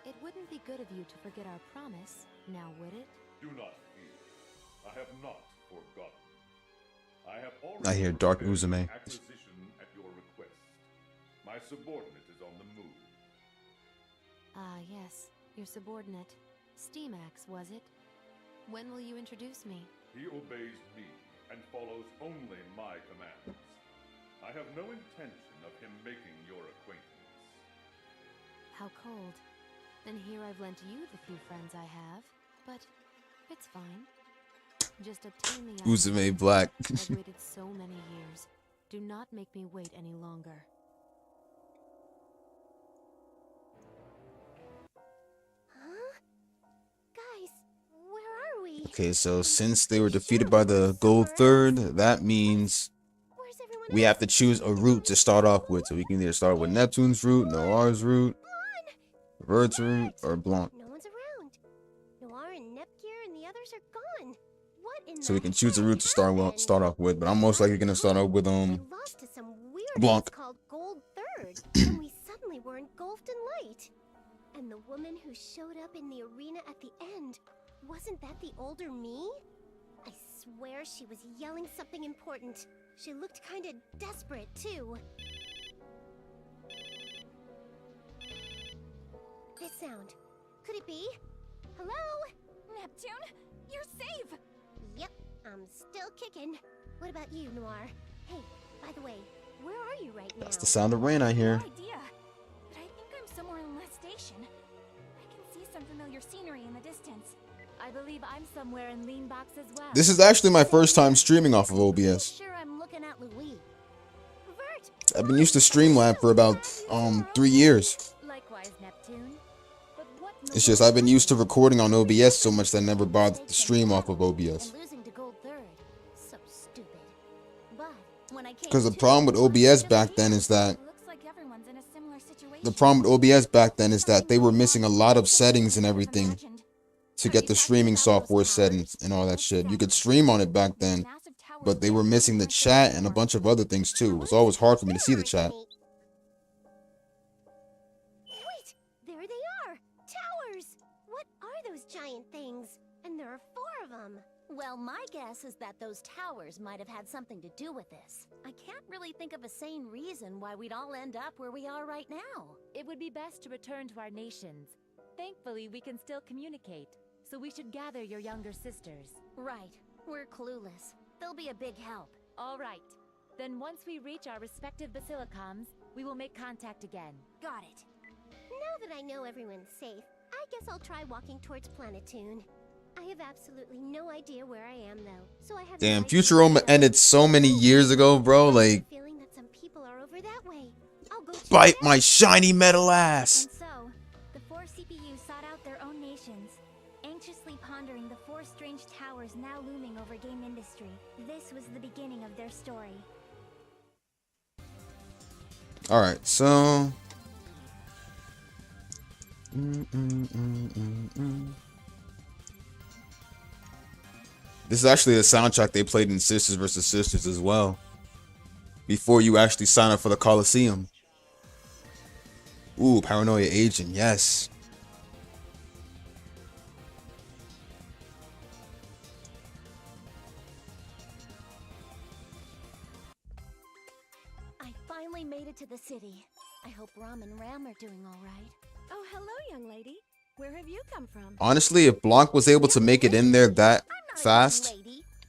it wouldn't be good of you to forget our promise, now would it? Do not fear. I have not forgotten. I have already I hear Dark prepared Uzume. an acquisition at your request. My subordinate is on the move. Ah, yes. Your subordinate. Steamax, was it? When will you introduce me? He obeys me and follows only my commands. I have no intention of him making your acquaintance. How cold. Then here I've lent you the few friends I have. But it's fine. Just obtain the Uzume Black. I've waited so many years. Do not make me wait any longer. Huh? Guys, where are we? Okay, so since they were defeated by the Gold Third, that means Where's everyone we have to choose a route to start off with. So we can either start with Neptune's route, Noir's route, Vert's route, or Blanc. No one's around. Noir and Nepgear and the others are gone. What in So we the can choose a heck route to start happened? off with. But I'm most likely gonna start off with We lost to some weird Blanc. place called Gold Third, and we suddenly were engulfed in light. And the woman who showed up in the arena at the end, wasn't that the older me? I swear she was yelling something important. She looked kinda desperate, too. This sound. Could it be? Hello? Neptune, you're safe! Yep, I'm still kicking. What about you, Noir? Hey, by the way, where are you right now? That's the sound of rain I hear. No idea. But I think I'm somewhere in Last Station. and lean box as well. This is actually my first time streaming off of OBS. Sure, I'm looking at Louis. I've been used to Streamlab for about 3 years. Likewise, Neptune. But what in the It's just world I've been used to recording on OBS so much that I never bothered to stream off of OBS. And losing to Gold Third. So stupid. But when I came Because the to, problem with OBS back then is that Looks like everyone's in a similar situation. the problem with OBS back then is that they were missing a lot of settings and everything to get the streaming software set and all that shit. You could stream on it back then, but they were missing the chat and a bunch of other things too. It was always hard for me to see the chat. Wait, there they are! Towers! What are those giant things? And there are 4 of them. well, my guess is that those towers might have had something to do with this. I can't really think of a sane reason why we'd all end up where we are right now. It would be best to return to our nations. Thankfully, we can still communicate, so we should gather your younger sisters. Right. We're clueless. They'll be a big help. All right. Then once we reach our respective basilicums, we will make contact again. Got it. Now that I know everyone's safe, I guess I'll try walking towards Planetoon. I have absolutely no idea where I am, though, so I have Damn, no idea Futurama where- ended so many years ago, bro. Like, Feeling that some people are over that way. I'll go check bite it my out. shiny metal ass. And so, the 4 CPUs sought out their own nations, anxiously pondering the 4 strange towers now looming over game industry. This was the beginning of their story. All right, so. This is actually the soundtrack they played in Sisters vs. Sisters as well. Before you actually sign up for the Coliseum. Ooh, Paranoia Agent, yes. I finally made it to the city. I hope Ram and Ram are doing all right. Oh, hello, young lady. Where have you come from? Honestly, if Blanc was able to make it in there that fast,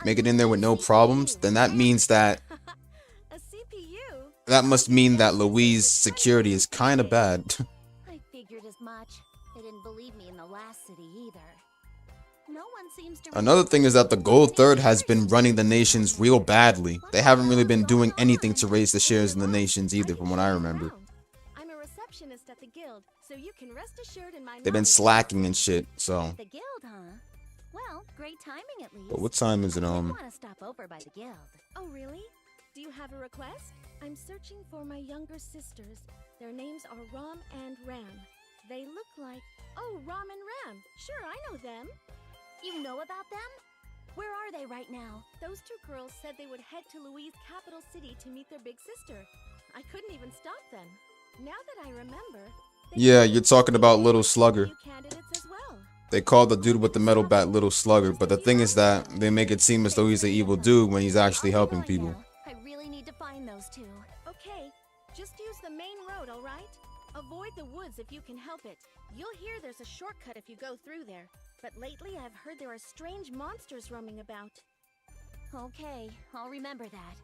make it in there with no problems, then that means that A CPU? that must mean that Louise's security is kind of bad. I figured as much. They didn't believe me in the last city either. No one seems to. Another thing is that the Gold Third has been running the nations real badly. They haven't really been doing anything to raise the shares in the nations either, from what I remember. I'm a receptionist at the guild, so you can rest assured in my They've been knowledge. slacking and shit, so. The guild, huh? Well, great timing at least. But what time is it, I want to stop over by the guild. Oh, really? Do you have a request? I'm searching for my younger sisters. Their names are Ram and Ram. They look like... Oh, Ram and Ram. Sure, I know them. You know about them? Where are they right now? Those 2 girls said they would head to Louise' capital city to meet their big sister. I couldn't even stop them. Now that I remember... Yeah, you're talking about Little Slugger. ...candidates as well. They call the dude with the metal bat Little Slugger, but the thing is that they make it seem as though he's an evil dude when he's actually helping people. I really need to find those 2. Okay, just use the main road, all right? Avoid the woods if you can help it. You'll hear there's a shortcut if you go through there. But lately I've heard there are strange monsters roaming about. Okay, I'll remember that.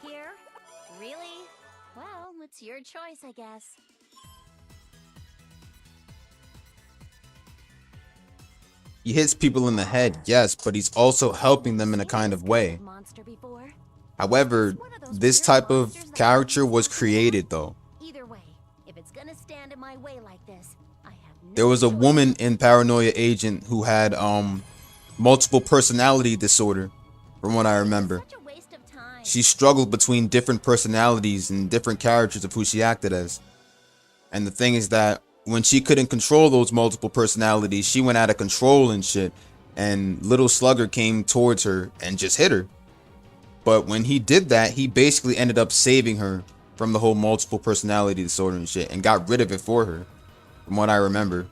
Here? Really? Well, it's your choice, I guess. He hits people in the head, yes, but he's also helping them in a kind of way. Monster before? However, this type of character was created though. Either way, if it's gonna stand in my way like this, I have no There was a choice. woman in Paranoia Agent who had multiple personality disorder, from what I remember. Such a waste of time. She struggled between different personalities and different characters of who she acted as. And the thing is that when she couldn't control those multiple personalities, she went out of control and shit. And Little Slugger came towards her and just hit her. But when he did that, he basically ended up saving her from the whole multiple personality disorder and shit, and got rid of it for her, from what I remember.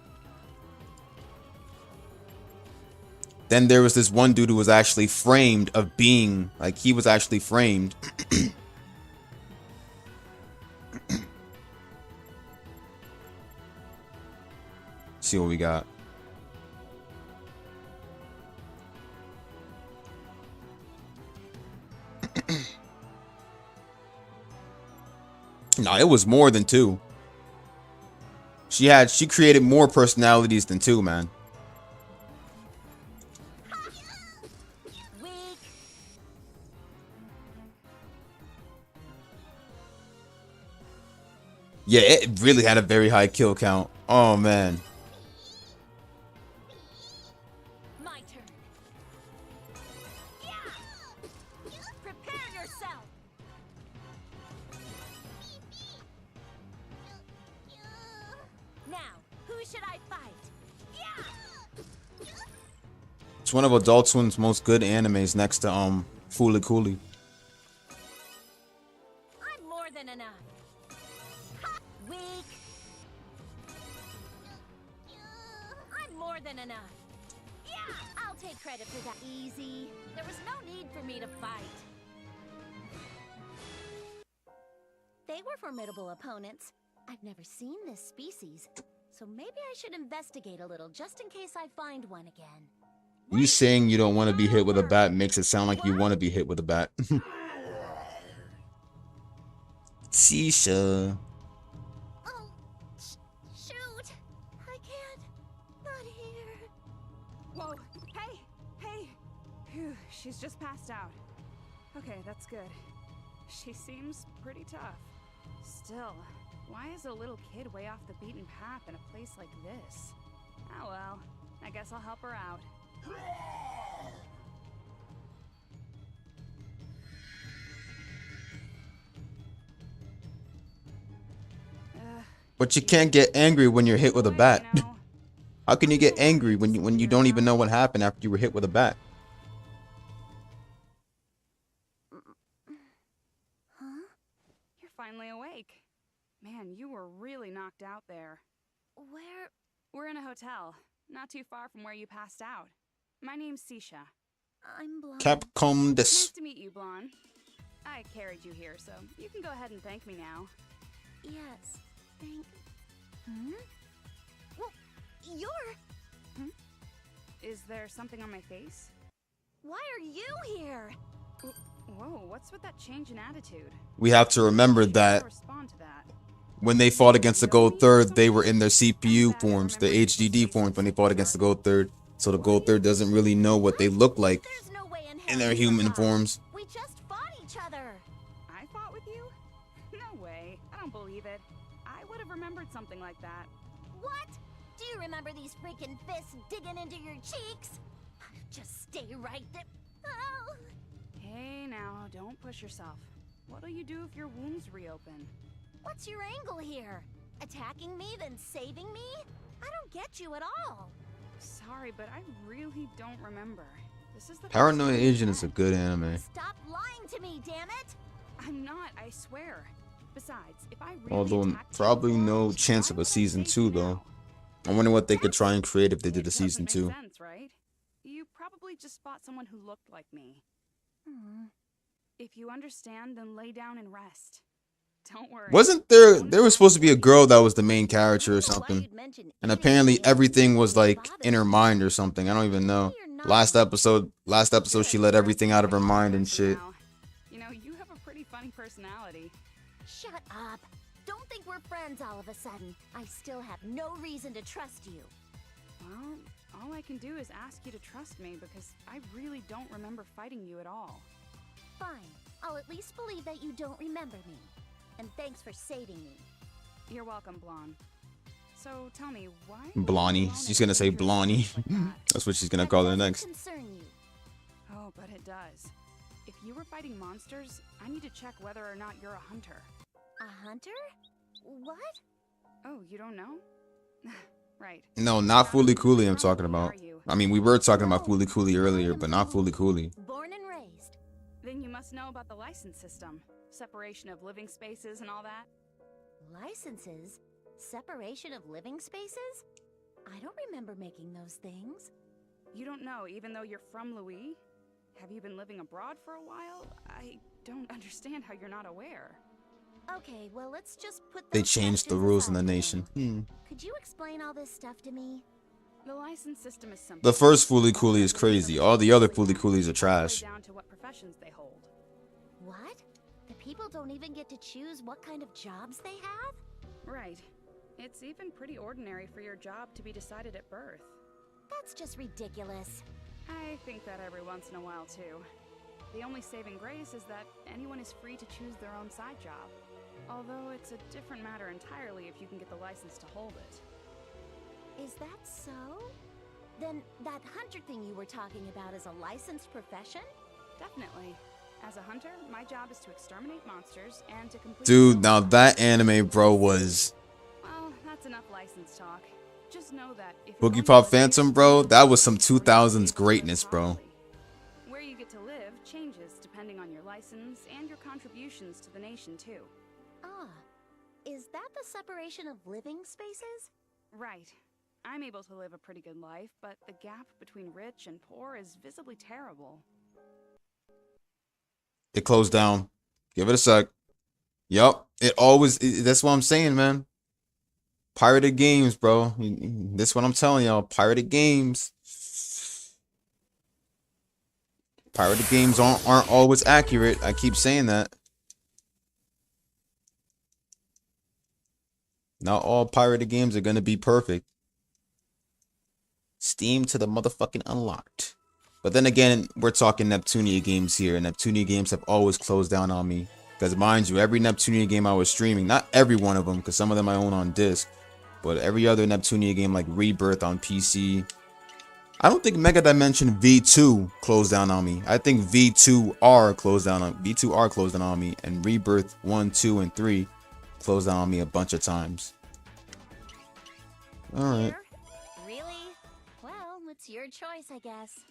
Then there was this one dude who was actually framed of being, like, he was actually framed. See what we got. No, it was more than 2. She created more personalities than 2, man. Yeah, it really had a very high kill count. Oh man. My turn. Yeah. Prepare yourself. Now, who should I fight? Yeah. It's one of Adult Swim's most good animes next to Fooly Cooly. I'm more than enough. Weak. I'm more than enough. Yeah, I'll take credit for that. Easy. There was no need for me to fight. They were formidable opponents. I've never seen this species, so maybe I should investigate a little just in case I find one again. You saying you don't want to be hit with a bat makes it sound like you want to be hit with a bat. Sisha. Oh, shoot! I can't. Not here. Whoa, hey! Phew, she's just passed out. Okay, that's good. She seems pretty tough. Still, why is a little kid way off the beaten path in a place like this? Oh well, I guess I'll help her out. But you can't get angry when you're hit with a bat. How can you get angry when you don't even know what happened after you were hit with a bat? Huh? You're finally awake. Man, you were really knocked out there. Where? We're in a hotel, not too far from where you passed out. My name's Sisha. I'm Blonde. Capcom des. Nice to meet you, Blonde. I carried you here, so you can go ahead and thank me now. Yes. Thank. Well, you're. Is there something on my face? Why are you here? Whoa, what's with that change in attitude? We have to remember that when they fought against the Gold Third, they were in their CPU forms, the HDD forms when they fought against the Gold Third. So the Gold Third doesn't really know what they look like in their human forms. We just fought each other. I fought with you? No way. I don't believe it. I would have remembered something like that. What? Do you remember these freaking fists digging into your cheeks? Just stay right there. Oh. Hey now, don't push yourself. What'll you do if your wounds reopen? What's your angle here? Attacking me, then saving me? I don't get you at all. Sorry, but I really don't remember. This is the Paranoid Agent is a good anime. Stop lying to me, damn it! I'm not, I swear. Besides, if I really Although probably no chance of a season 2 though. I wonder what they could try and create if they did a season 2. Makes sense, right? You probably just fought someone who looked like me. If you understand, then lay down and rest. Don't worry. Wasn't there was supposed to be a girl that was the main character or something, and apparently everything was like in her mind or something. I don't even know. Last episode she let everything out of her mind and shit. You know, you have a pretty funny personality. Shut up. Don't think we're friends all of a sudden. I still have no reason to trust you. Well, all I can do is ask you to trust me because I really don't remember fighting you at all. Fine. I'll at least believe that you don't remember me. And thanks for saving me. You're welcome, Blonde. So tell me, why? Blondie. She's gonna say Blondie. That's what she's gonna call her next. Concern you. Oh, but it does. If you were fighting monsters, I need to check whether or not you're a hunter. A hunter? What? Oh, you don't know? Right. No, not Fooly Cooly I'm talking about. I mean, we were talking about Fooly Cooly earlier, but not Fooly Cooly. Born and raised. Then you must know about the license system. Separation of living spaces and all that. Licenses? Separation of living spaces? I don't remember making those things. You don't know, even though you're from Louis? Have you been living abroad for a while? I don't understand how you're not aware. Okay, well, let's just put They changed the rules in the nation. Could you explain all this stuff to me? The license system is simple. The first Fooly Cooly is crazy. All the other Fooly Coolies are trash. Down to what professions they hold. What? The people don't even get to choose what kind of jobs they have? Right. It's even pretty ordinary for your job to be decided at birth. That's just ridiculous. I think that every once in a while, too. The only saving grace is that anyone is free to choose their own side job. Although it's a different matter entirely if you can get the license to hold it. Is that so? Then that hunter thing you were talking about is a licensed profession? Definitely. As a hunter, my job is to exterminate monsters and to complete... Dude, now that anime, bro, was... Well, that's enough license talk. Just know that if Boogie Pop Phantom, bro, that was some 2000s greatness, bro. where you get to live changes depending on your license and your contributions to the nation, too. Ah, is that the separation of living spaces? Right. I'm able to live a pretty good life, but the gap between rich and poor is visibly terrible. It closed down. Give it a sec. Yup. It always... that's what I'm saying, man. Pirated games, bro. This what I'm telling y'all. Pirated games. Pirated games aren't always accurate. I keep saying that. Not all pirated games are gonna be perfect. Steam to the motherfucking unlocked. But then again, we're talking Neptunia games here. And Neptunia games have always closed down on me. Because mind you, every Neptunia game I was streaming, not every one of them, because some of them I own on disc, but every other Neptunia game like Rebirth on PC. I don't think Megadimension V2 closed down on me. I think V2R closed down on me, and Rebirth 1, 2, and 3 closed down on me a bunch of times. Alright. Really? Well, it's your choice, I guess.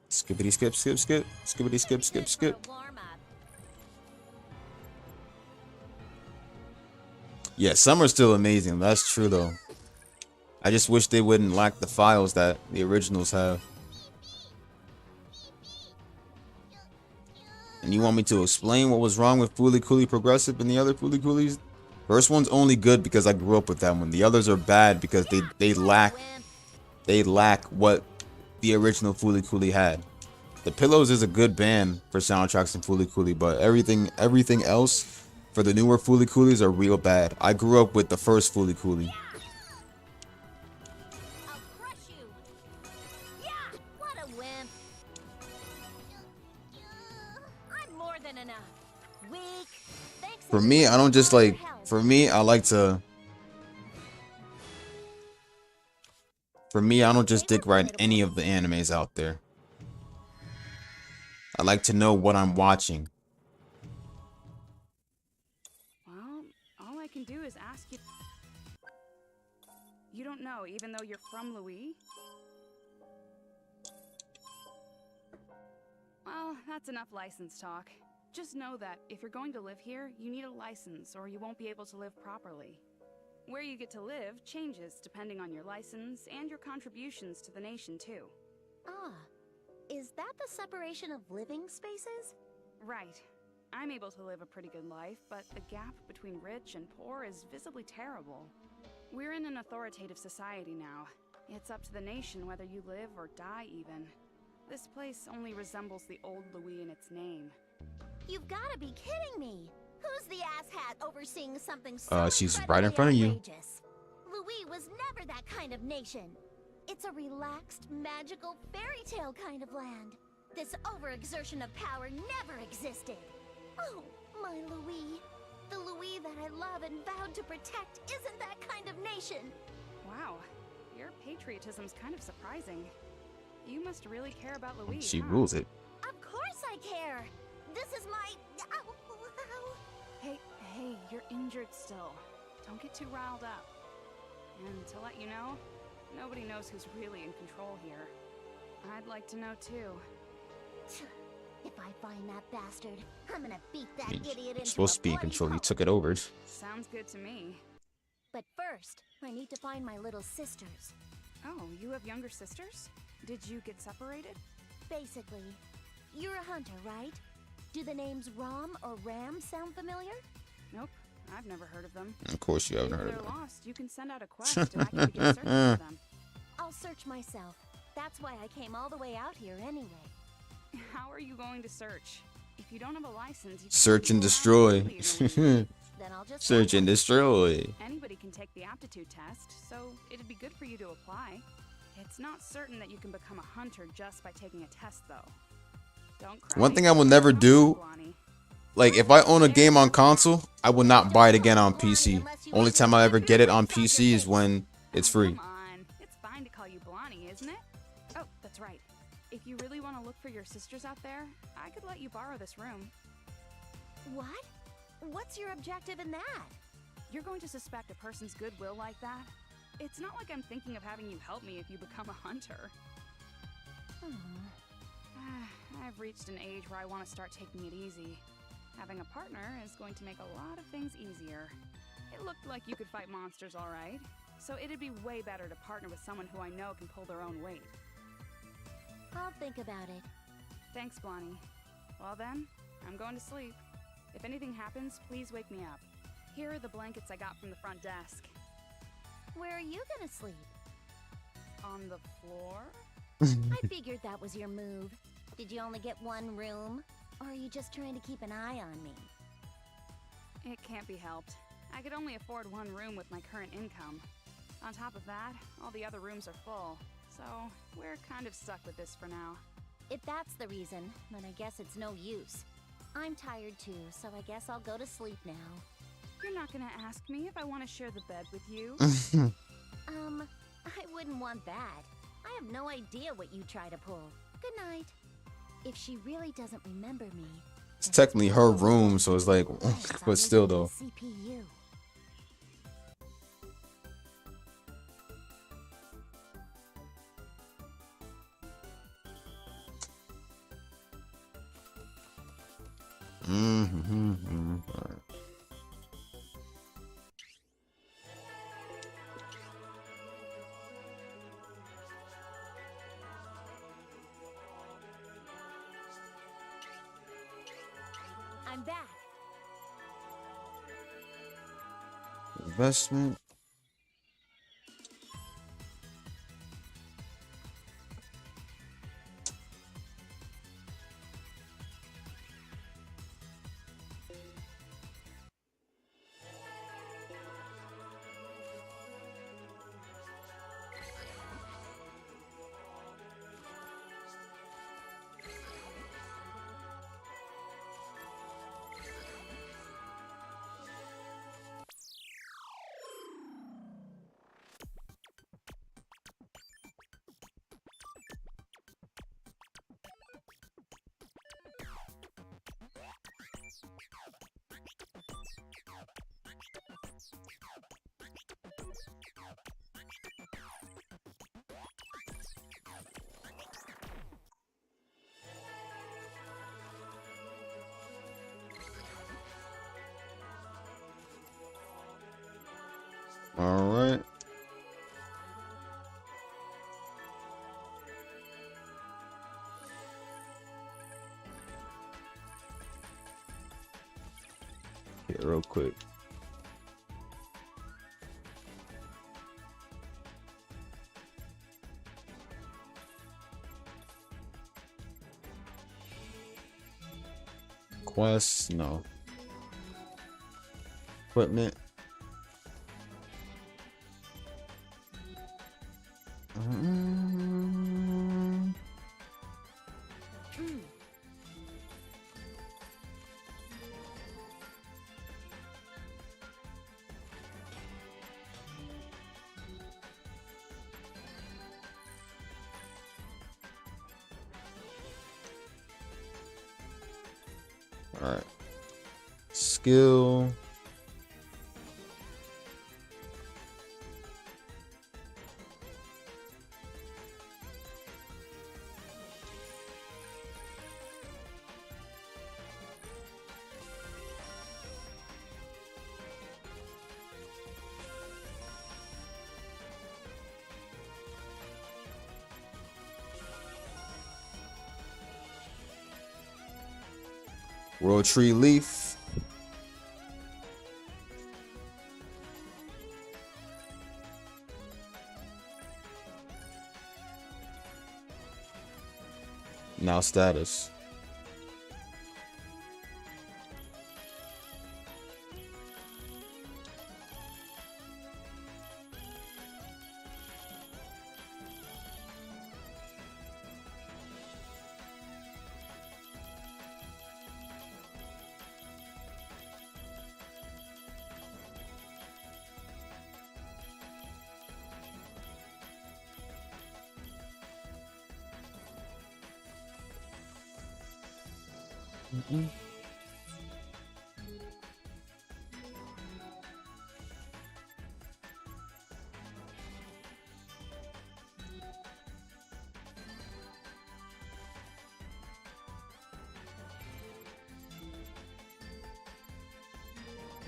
Skippity skip skip skip. Skippity skip skip skip. Yeah, some are still amazing. That's true though. I just wish they wouldn't lack the files that the originals have. And you want me to explain what was wrong with Fooly Cooly Progressive and the other Fooly Coolies? First one's only good because I grew up with that one. The others are bad because they lack what the original Fooly Cooly had. The Pillows is a good band for soundtracks in Fooly Cooly, but everything else for the newer Fooly Coolies are real bad. I grew up with the first Fooly Cooly. For me, I don't just like... For me, I like to... For me, I don't just dick ride any of the animes out there. I like to know what I'm watching. Well, all I can do is ask you... You don't know, even though you're from Louis? Well, that's enough license talk. Just know that if you're going to live here, you need a license or you won't be able to live properly. Where you get to live changes depending on your license and your contributions to the nation, too. Ah, is that the separation of living spaces? Right. I'm able to live a pretty good life, but the gap between rich and poor is visibly terrible. We're in an authoritative society now. It's up to the nation whether you live or die, even. This place only resembles the old Louis in its name. You've got to be kidding me! Who's the asshat overseeing something so she's right in front of you. outrageous? Louis was never that kind of nation. It's a relaxed, magical, fairy tale kind of land. This overexertion of power never existed. Oh, my Louis. The Louis that I love and vowed to protect isn't that kind of nation. Wow, your patriotism's kind of surprising. You must really care about Louis, She huh? rules it. Of course I care. This is my... Ow, ow. Hey, you're injured still. Don't get too riled up. And to let you know, nobody knows who's really in control here. I'd like to know too. If I find that bastard, I'm gonna beat that idiot into You're supposed to be in control. You took it over. Sounds good to me. But first, I need to find my little sisters. Oh, you have younger sisters? Did you get separated? Basically. You're a hunter, right? Do the names Rom or Ram sound familiar? Nope, I've never heard of them. Of course you haven't If heard of they're them. lost, you can send out a quest and I can begin searching for them. I'll search myself. That's why I came all the way out here anyway. How are you going to search? If you don't have a license, you Search and destroy. Then I'll just Search and destroy. Anybody can take the aptitude test, so it'd be good for you to apply. It's not certain that you can become a hunter just by taking a test, though. Don't cry. One thing I will never do, like if I own a game on console, I will not buy it again on PC. Only time I ever get it on PC is when it's free. Come on, it's fine to call you Blondie, isn't it? Oh, that's right. If you really want to look for your sisters out there, I could let you borrow this room. What? What's your objective in that? You're going to suspect a person's goodwill like that? It's not like I'm thinking of having you help me if you become a hunter. I've reached an age where I want to start taking it easy. Having a partner is going to make a lot of things easier. It looked like you could fight monsters all right, so it'd be way better to partner with someone who I know can pull their own weight. I'll think about it. Thanks, Blondie. Well then, I'm going to sleep. If anything happens, please wake me up. Here are the blankets I got from the front desk. Where are you gonna sleep? On the floor? I figured that was your move. Did you only get one room? Or are you just trying to keep an eye on me? It can't be helped. I could only afford one room with my current income. On top of that, all the other rooms are full. So, we're kind of stuck with this for now. If that's the reason, then I guess it's no use. I'm tired too, so I guess I'll go to sleep now. You're not gonna ask me if I want to share the bed with you? I wouldn't want that. I have no idea what you try to pull. Good night. If she really doesn't remember me... It's technically her room, so it's like, but still though. CPU. I'm back. Investment. All right. Here, real quick. Quest, no. Equipment. All right. Skill. World Tree Leaf. Now status.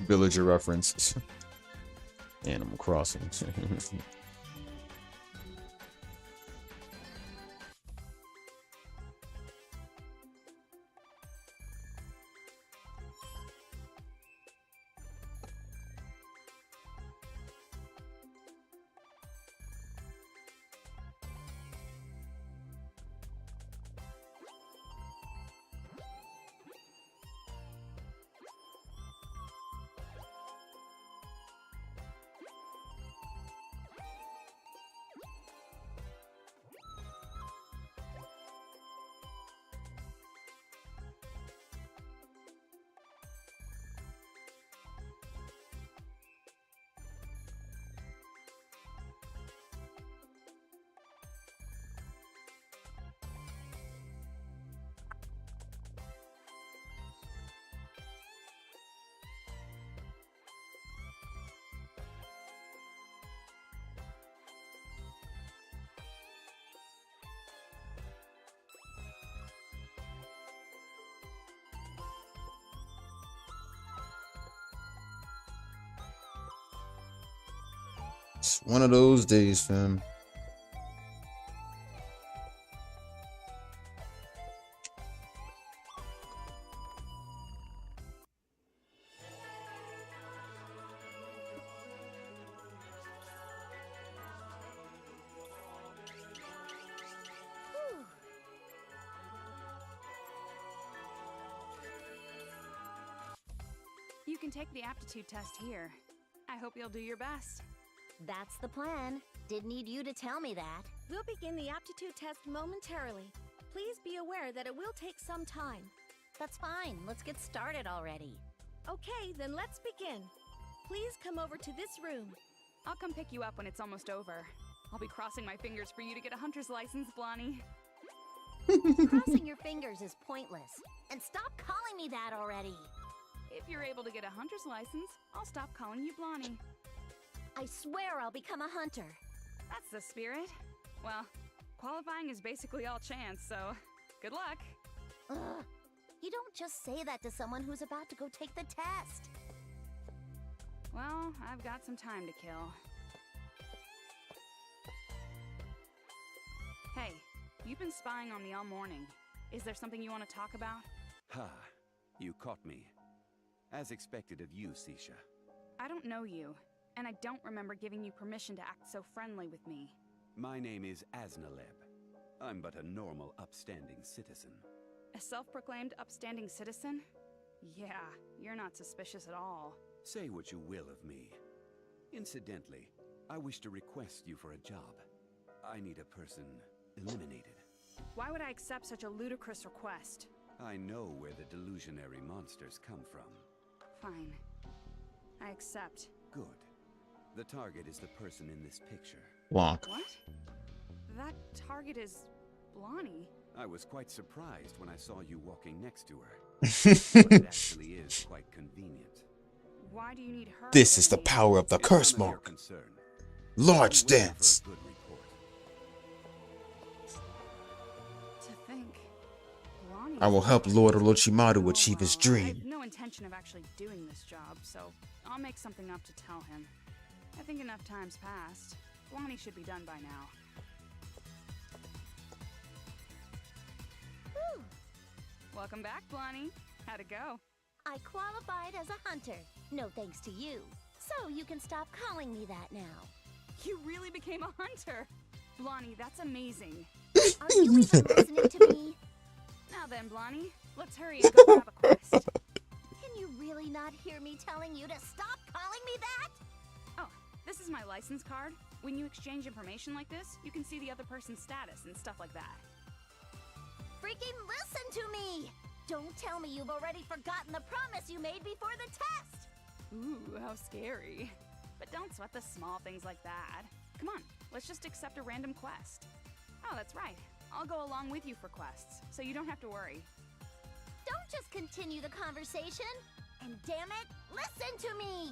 Villager reference. Animal Crossing. It's one of those days, fam. You can take the aptitude test here. I hope you'll do your best. That's the plan. Did need you to tell me that. We'll begin the aptitude test momentarily. Please be aware that it will take some time. That's fine. Let's get started already. Okay, then let's begin. Please come over to this room. I'll come pick you up when it's almost over. I'll be crossing my fingers for you to get a hunter's license, Blondie. Crossing your fingers is pointless. And stop calling me that already. If you're able to get a hunter's license, I'll stop calling you Blondie. I swear I'll become a hunter. That's the spirit. Well, qualifying is basically all chance, so good luck. Ugh. You don't just say that to someone who's about to go take the test. Well, I've got some time to kill. Hey, you've been spying on me all morning. Is there something you want to talk about? Ha, you caught me. As expected of you, Sisha. I don't know you, and I don't remember giving you permission to act so friendly with me. My name is Aznaleb. I'm but a normal, upstanding citizen. A self-proclaimed upstanding citizen? Yeah, you're not suspicious at all. Say what you will of me. Incidentally, I wish to request you for a job. I need a person eliminated. Why would I accept such a ludicrous request? I know where the delusionary monsters come from. Fine. I accept. Good. The target is the person in this picture. Wonk. What? That target is Blondie. I was quite surprised when I saw you walking next to her. But it actually is quite convenient. Why do you need her? This is the power of the It's curse none of your mark. concern. Large I'm waiting dance. for a good report. To think. Blondie I will help Lord Orochimaru Oh, achieve his well, I dream. have no intention of actually doing this job, so I'll make something up to tell him. I think enough time's passed. Blondie should be done by now. Whew. Welcome back, Blondie. How'd it go? I qualified as a hunter. No thanks to you. So you can stop calling me that now. You really became a hunter! Blondie, that's amazing. Are you even listening to me? Now then, Blondie, let's hurry and go grab a quest. Can you really not hear me telling you to stop calling me that? Oh, this is my license card. When you exchange information like this, you can see the other person's status and stuff like that. Freaking listen to me! Don't tell me you've already forgotten the promise you made before the test! Ooh, how scary. But don't sweat the small things like that. Come on, let's just accept a random quest. Oh, that's right. I'll go along with you for quests, so you don't have to worry. Don't just continue the conversation! And damn it, listen to me!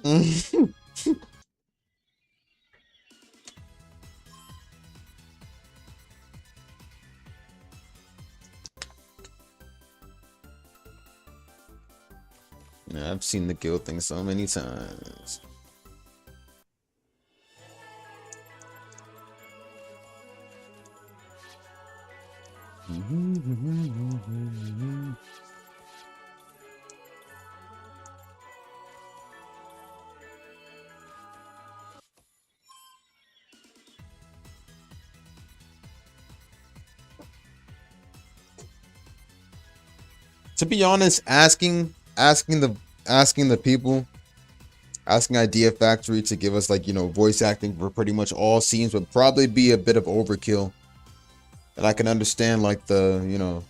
Yeah, I've seen the guild thing so many times. To be honest, asking the people, asking Idea Factory to give us, like, you know, voice acting for pretty much all scenes would probably be a bit of overkill. And I can understand, like, the, you know,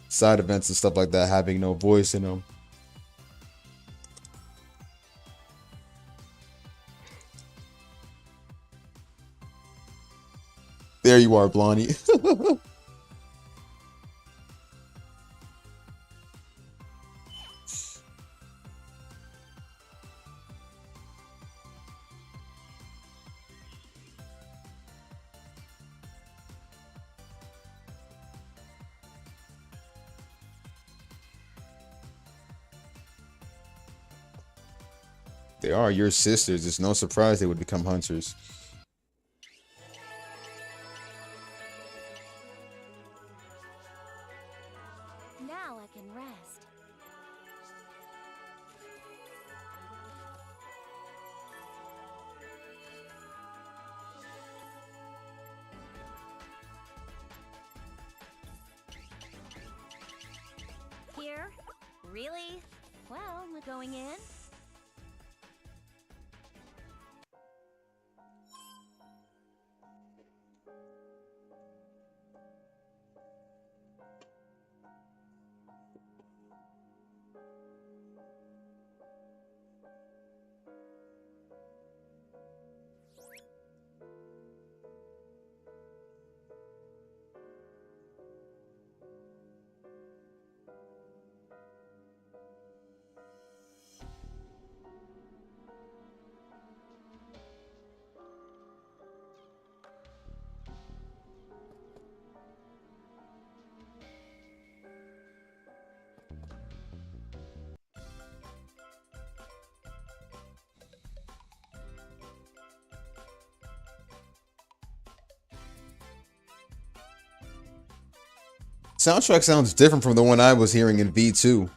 side events and stuff like that having no voice in them. There you are, Blondie. They are your sisters. It's no surprise they would become hunters. Now I can rest. Here? Really? Well, we're going in. Soundtrack sounds different from the one I was hearing in V2.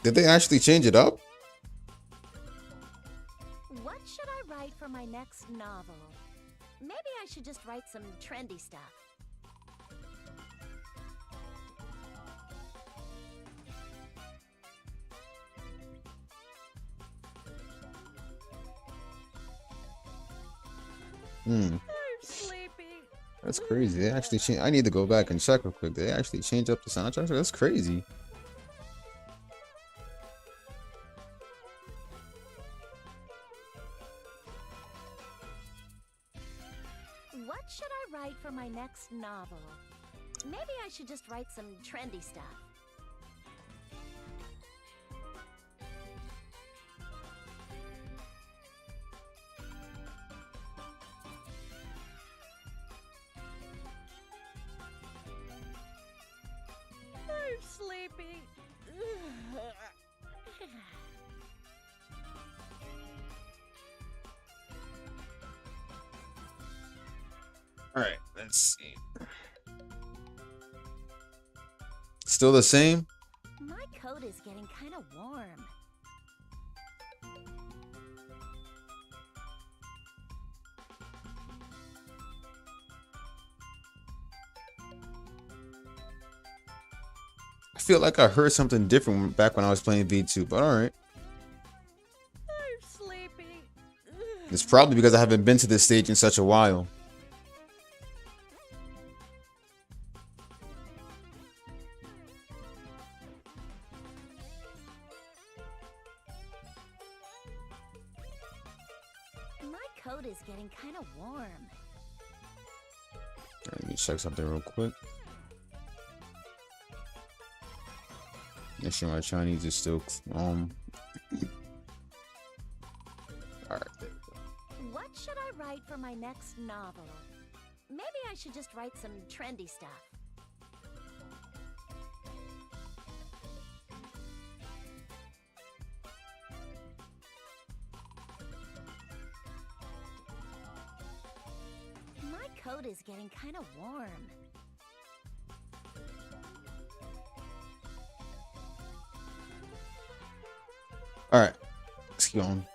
Did they actually change it up? What should I write for my next novel? Maybe I should just write some trendy stuff. I'm sleepy. That's crazy. They actually changed. I need to go back and check real quick. They actually changed up the soundtrack. That's crazy. What should I write for my next novel? Maybe I should just write some trendy stuff. I'm sleepy. All right, let's see. Still the same? My coat is getting kind of warm. feel like I heard something different back when I was playing V2, but alright. I'm sleepy. It's probably because I haven't been to this stage in such a while. My coat is getting kind of warm. Let me check something real quick. Make sure my Chinese is still alright. What should I write for my next novel? Maybe I should just write some trendy stuff. My coat is getting kind of warm. Alright, let's keep going.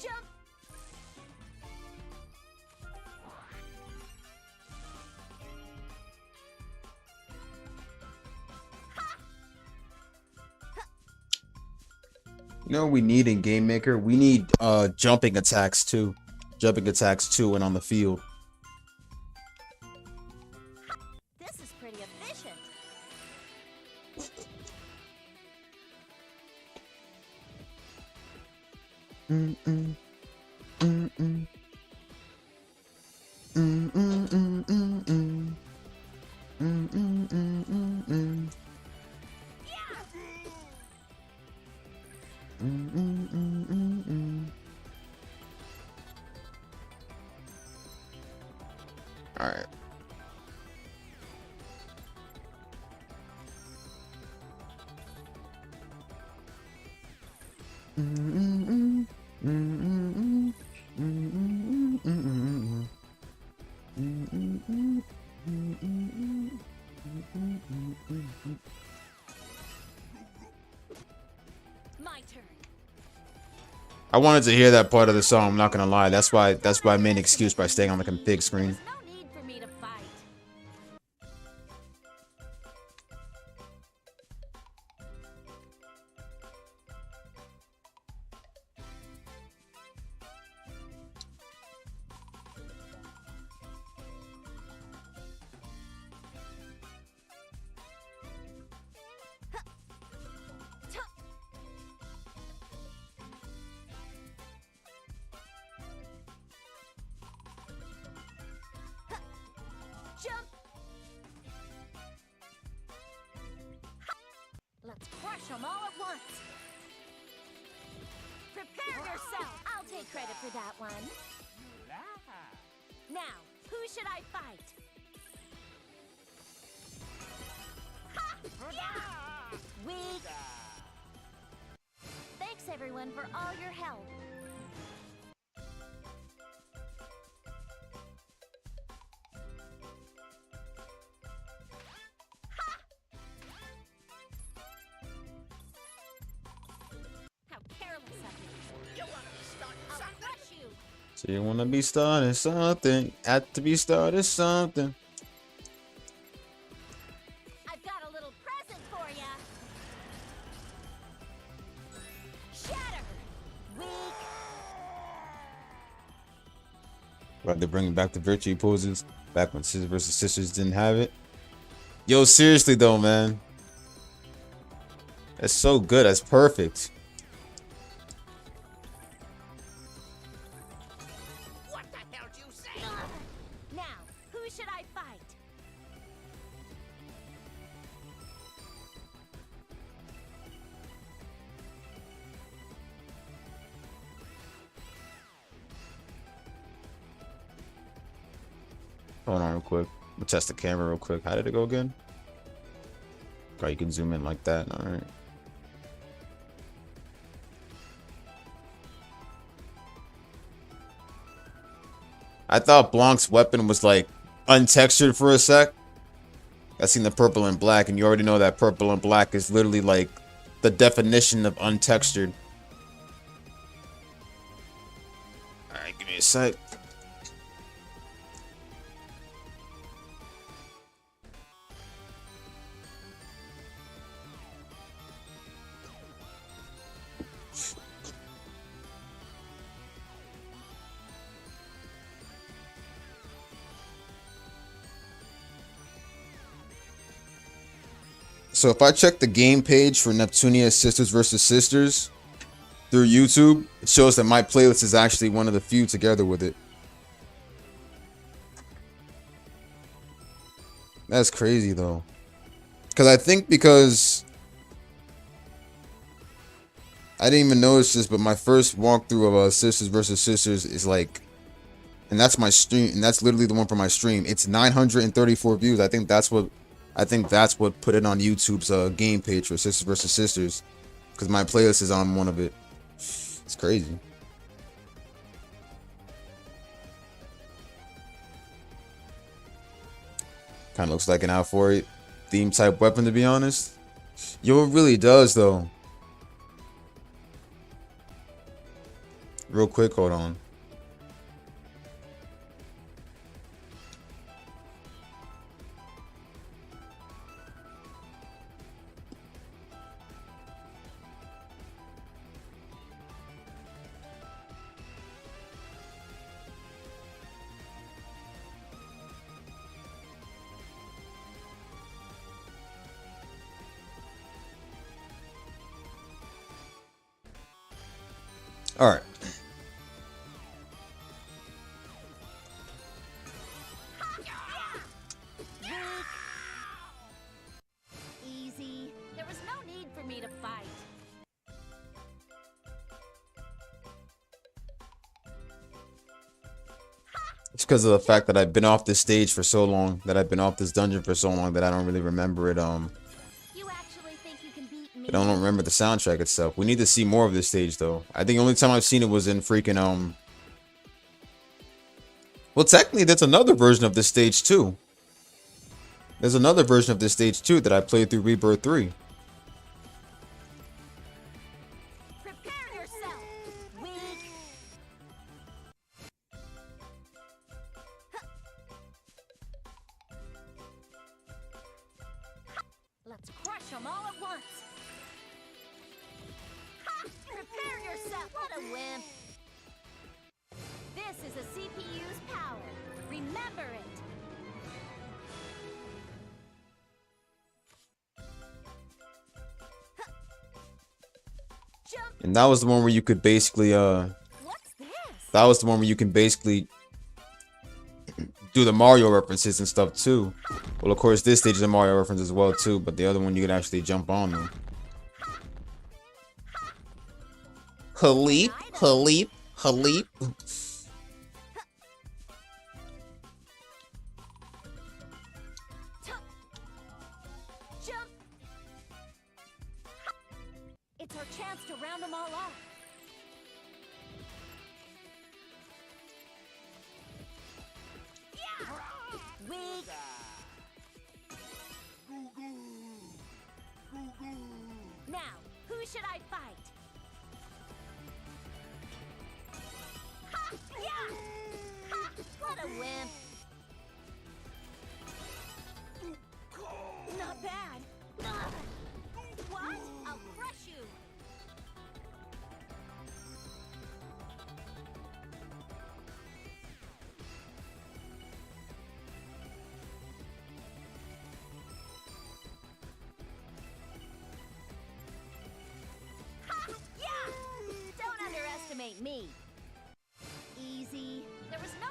Jump! You know what we need in Game Maker? We need jumping attacks too. Jumping attacks too and on the field. This is pretty efficient. All right. My turn. I wanted to hear that part of the song, I'm not gonna lie. That's why I made an excuse by staying on the config screen. No need for me to fight. Jump! Let's crush them all at once. Prepare yourself. I'll take credit for that one. Now, who should I fight? Ha! Yeah! Weak. Thanks everyone for all your help. So you wanna be starting something, have to be starting something. I've got a little present for ya. Shatter. Weak. Right, they're bringing back the virtue poses back when Sisters versus Sisters didn't have it. Yo, seriously though, man, that's so good. That's perfect. Now, who should I fight? Hold on real quick. We'll test the camera real quick. How did it go again? Oh, you can zoom in like that. All right. I thought Blanc's weapon was like untextured for a sec. I seen the purple and black, and you already know that purple and black is literally like the definition of untextured. All right, give me a sec. So if I check the game page for Neptunia Sisters vs. Sisters through YouTube, it shows that my playlist is actually one of the few together with it. That's crazy though. Because I I didn't even notice this, but my first walkthrough of Sisters vs. Sisters is like, and that's my stream, and that's literally the one for my stream. It's 934 views. I think that's what put it on YouTube's game page for Sisters vs. Sisters, because my playlist is on one of it. It's crazy. Kind of looks like an out for it theme type weapon, to be honest. Yo, it really does though. Real quick, hold on. All right. Easy. There was no need for me to fight. It's because of the fact that I've been off this stage for so long, that I've been off this dungeon for so long that I don't really remember it. I don't remember the soundtrack itself. We need to see more of this stage though. I think the only time I've seen it was in freaking well, technically that's another version of this stage too. There's another version of this stage too that I played through Rebirth 3. Prepare yourself, weak. Let's crush them all at once. Prepare yourself. What a wimp. This is a CPU's power. Remember it. And that was the one where you could basically that was the one where you can basically do the Mario references and stuff too. Well, of course this stage is a Mario reference as well too, but the other one you could actually jump on them. Haleep, Haleep, Haleep. It's our chance to round them all off. Yeah! Weak. Now, who should I fight? Ha! Yeah! Ha! What a wimp. Not bad. Ugh. What? I'll crush you. Ha! Yeah! Don't underestimate me. Easy. There was no...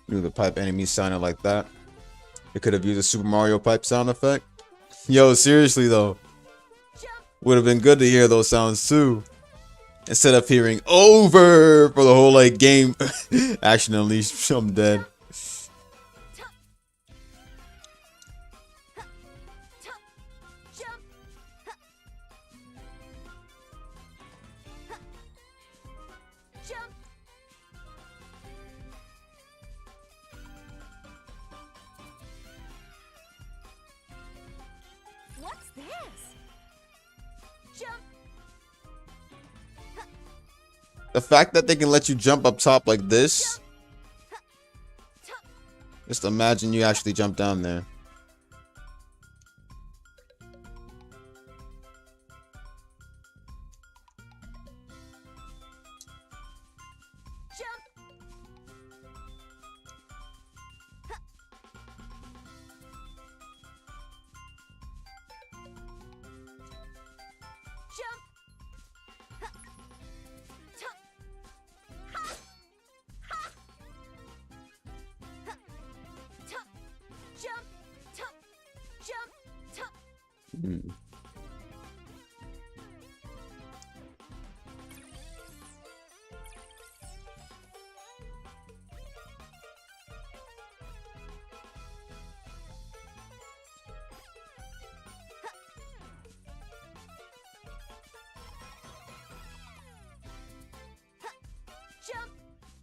Knew the pipe enemy sounded like that. It could have used a Super Mario pipe sound effect. Yo, seriously though. Would have been good to hear those sounds too. Instead of hearing over for the whole like game. Action Unleashed, I'm dead. What's this? Jump! The fact that they can let you jump up top like this. Just imagine you actually jump down there.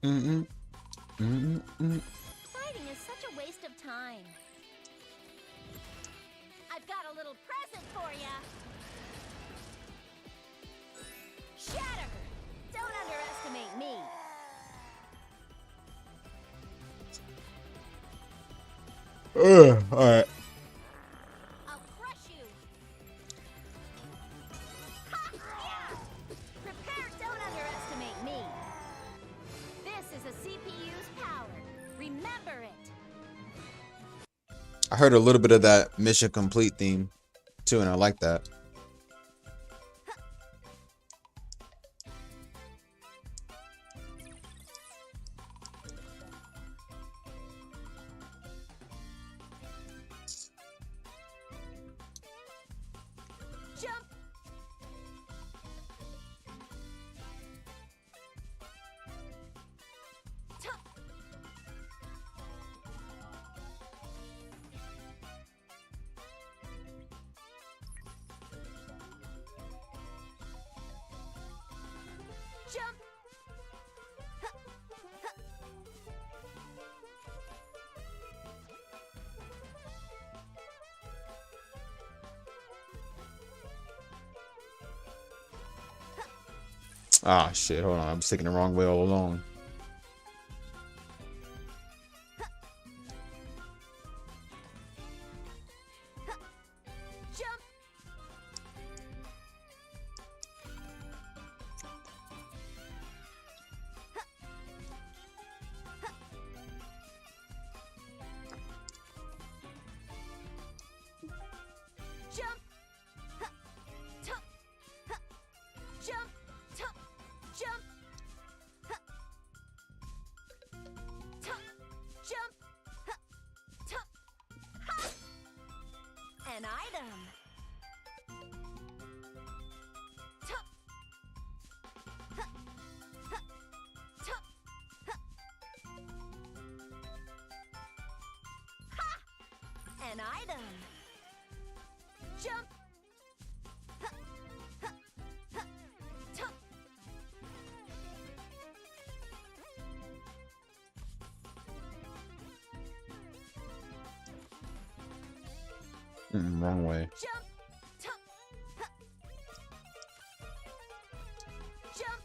Mm. Fighting is such a waste of time. I've got a little present for ya. Shatter! Don't underestimate me. Alright. I'll crush you. Ha! Yeah! Prepare, don't underestimate me. This is a CPU's power. Remember it. I heard a little bit of that Mission Complete theme too, and I like that. Jump! Jump! Ah, shit. Hold on. I was taking the wrong way all along. Jump! Jump! Jump! Jump! Jump! Jump! An item. An item. Jump. Wrong way. Jump. Jump. Jump.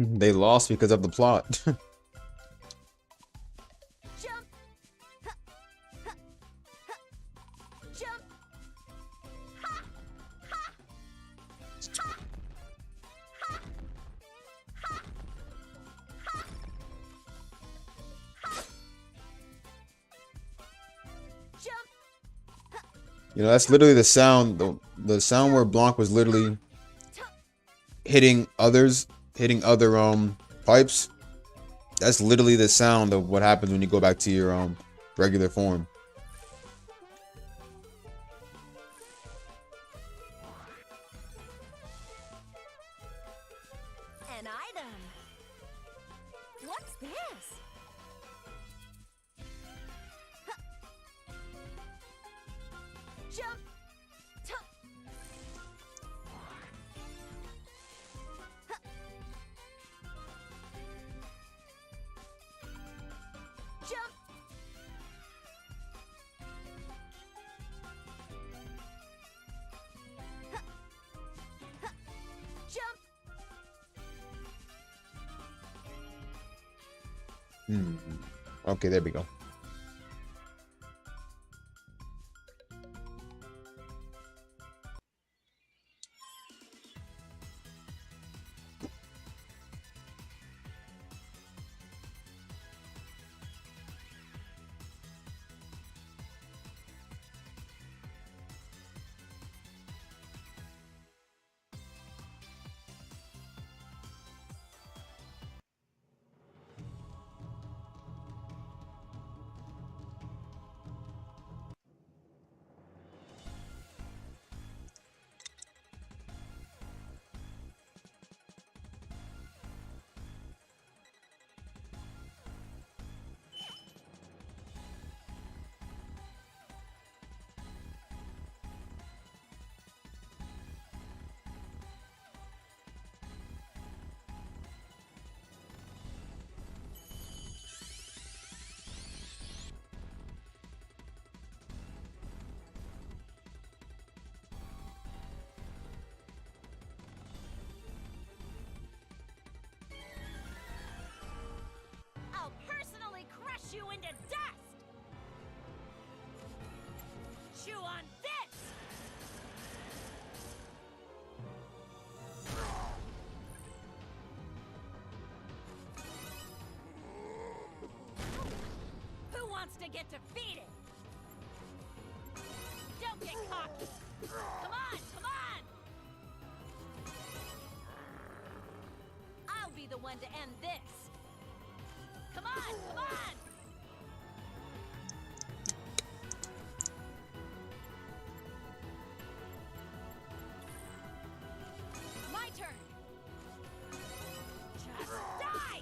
They lost because of the plot. Jump! Ha! Ha! Ha! Jump! Ha! Ha! Ha! Ha! Ha! Ha! Ha! Jump! You know, that's literally the sound. The sound where Blanc was literally hitting others, hitting other pipes. That's literally the sound of what happens when you go back to your regular form. An item. What's this? Ha! Jump! Tuck! Ha! Jump! Ha! Ha! Jump! Okay, there we go. I'll personally crush you into dust! Chew on this! Who wants to get defeated? Don't get cocky! Come on, come on! I'll be the one to end this! Come on, come on! My turn! Just die!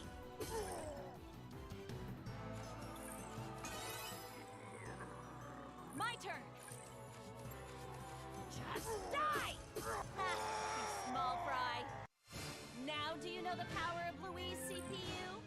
My turn! Just die! Ha, you small fry! Now do you know the power of Louise' CPU?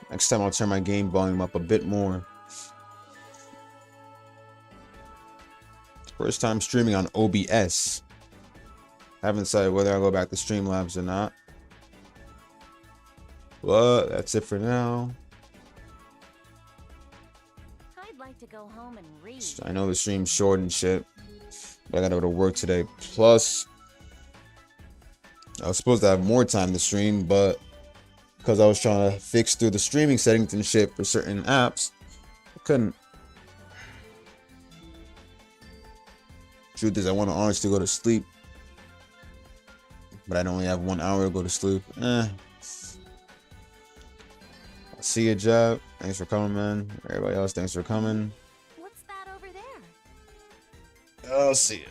Next time I'll turn my game volume up a bit more. First time streaming on OBS. Haven't decided whether I'll go back to Streamlabs or not. But that's it for now. I'd like to go home and read. I know the stream's short and shit, but I gotta go to work today. Plus, I was supposed to have more time to stream, but because I was trying to fix through the streaming settings and shit for certain apps, I couldn't. Truth is, I want to honestly go to sleep, but I only have 1 hour to go to sleep. I'll see you, Jab. Thanks for coming, man. Everybody else, thanks for coming. What's that over there? I'll see you.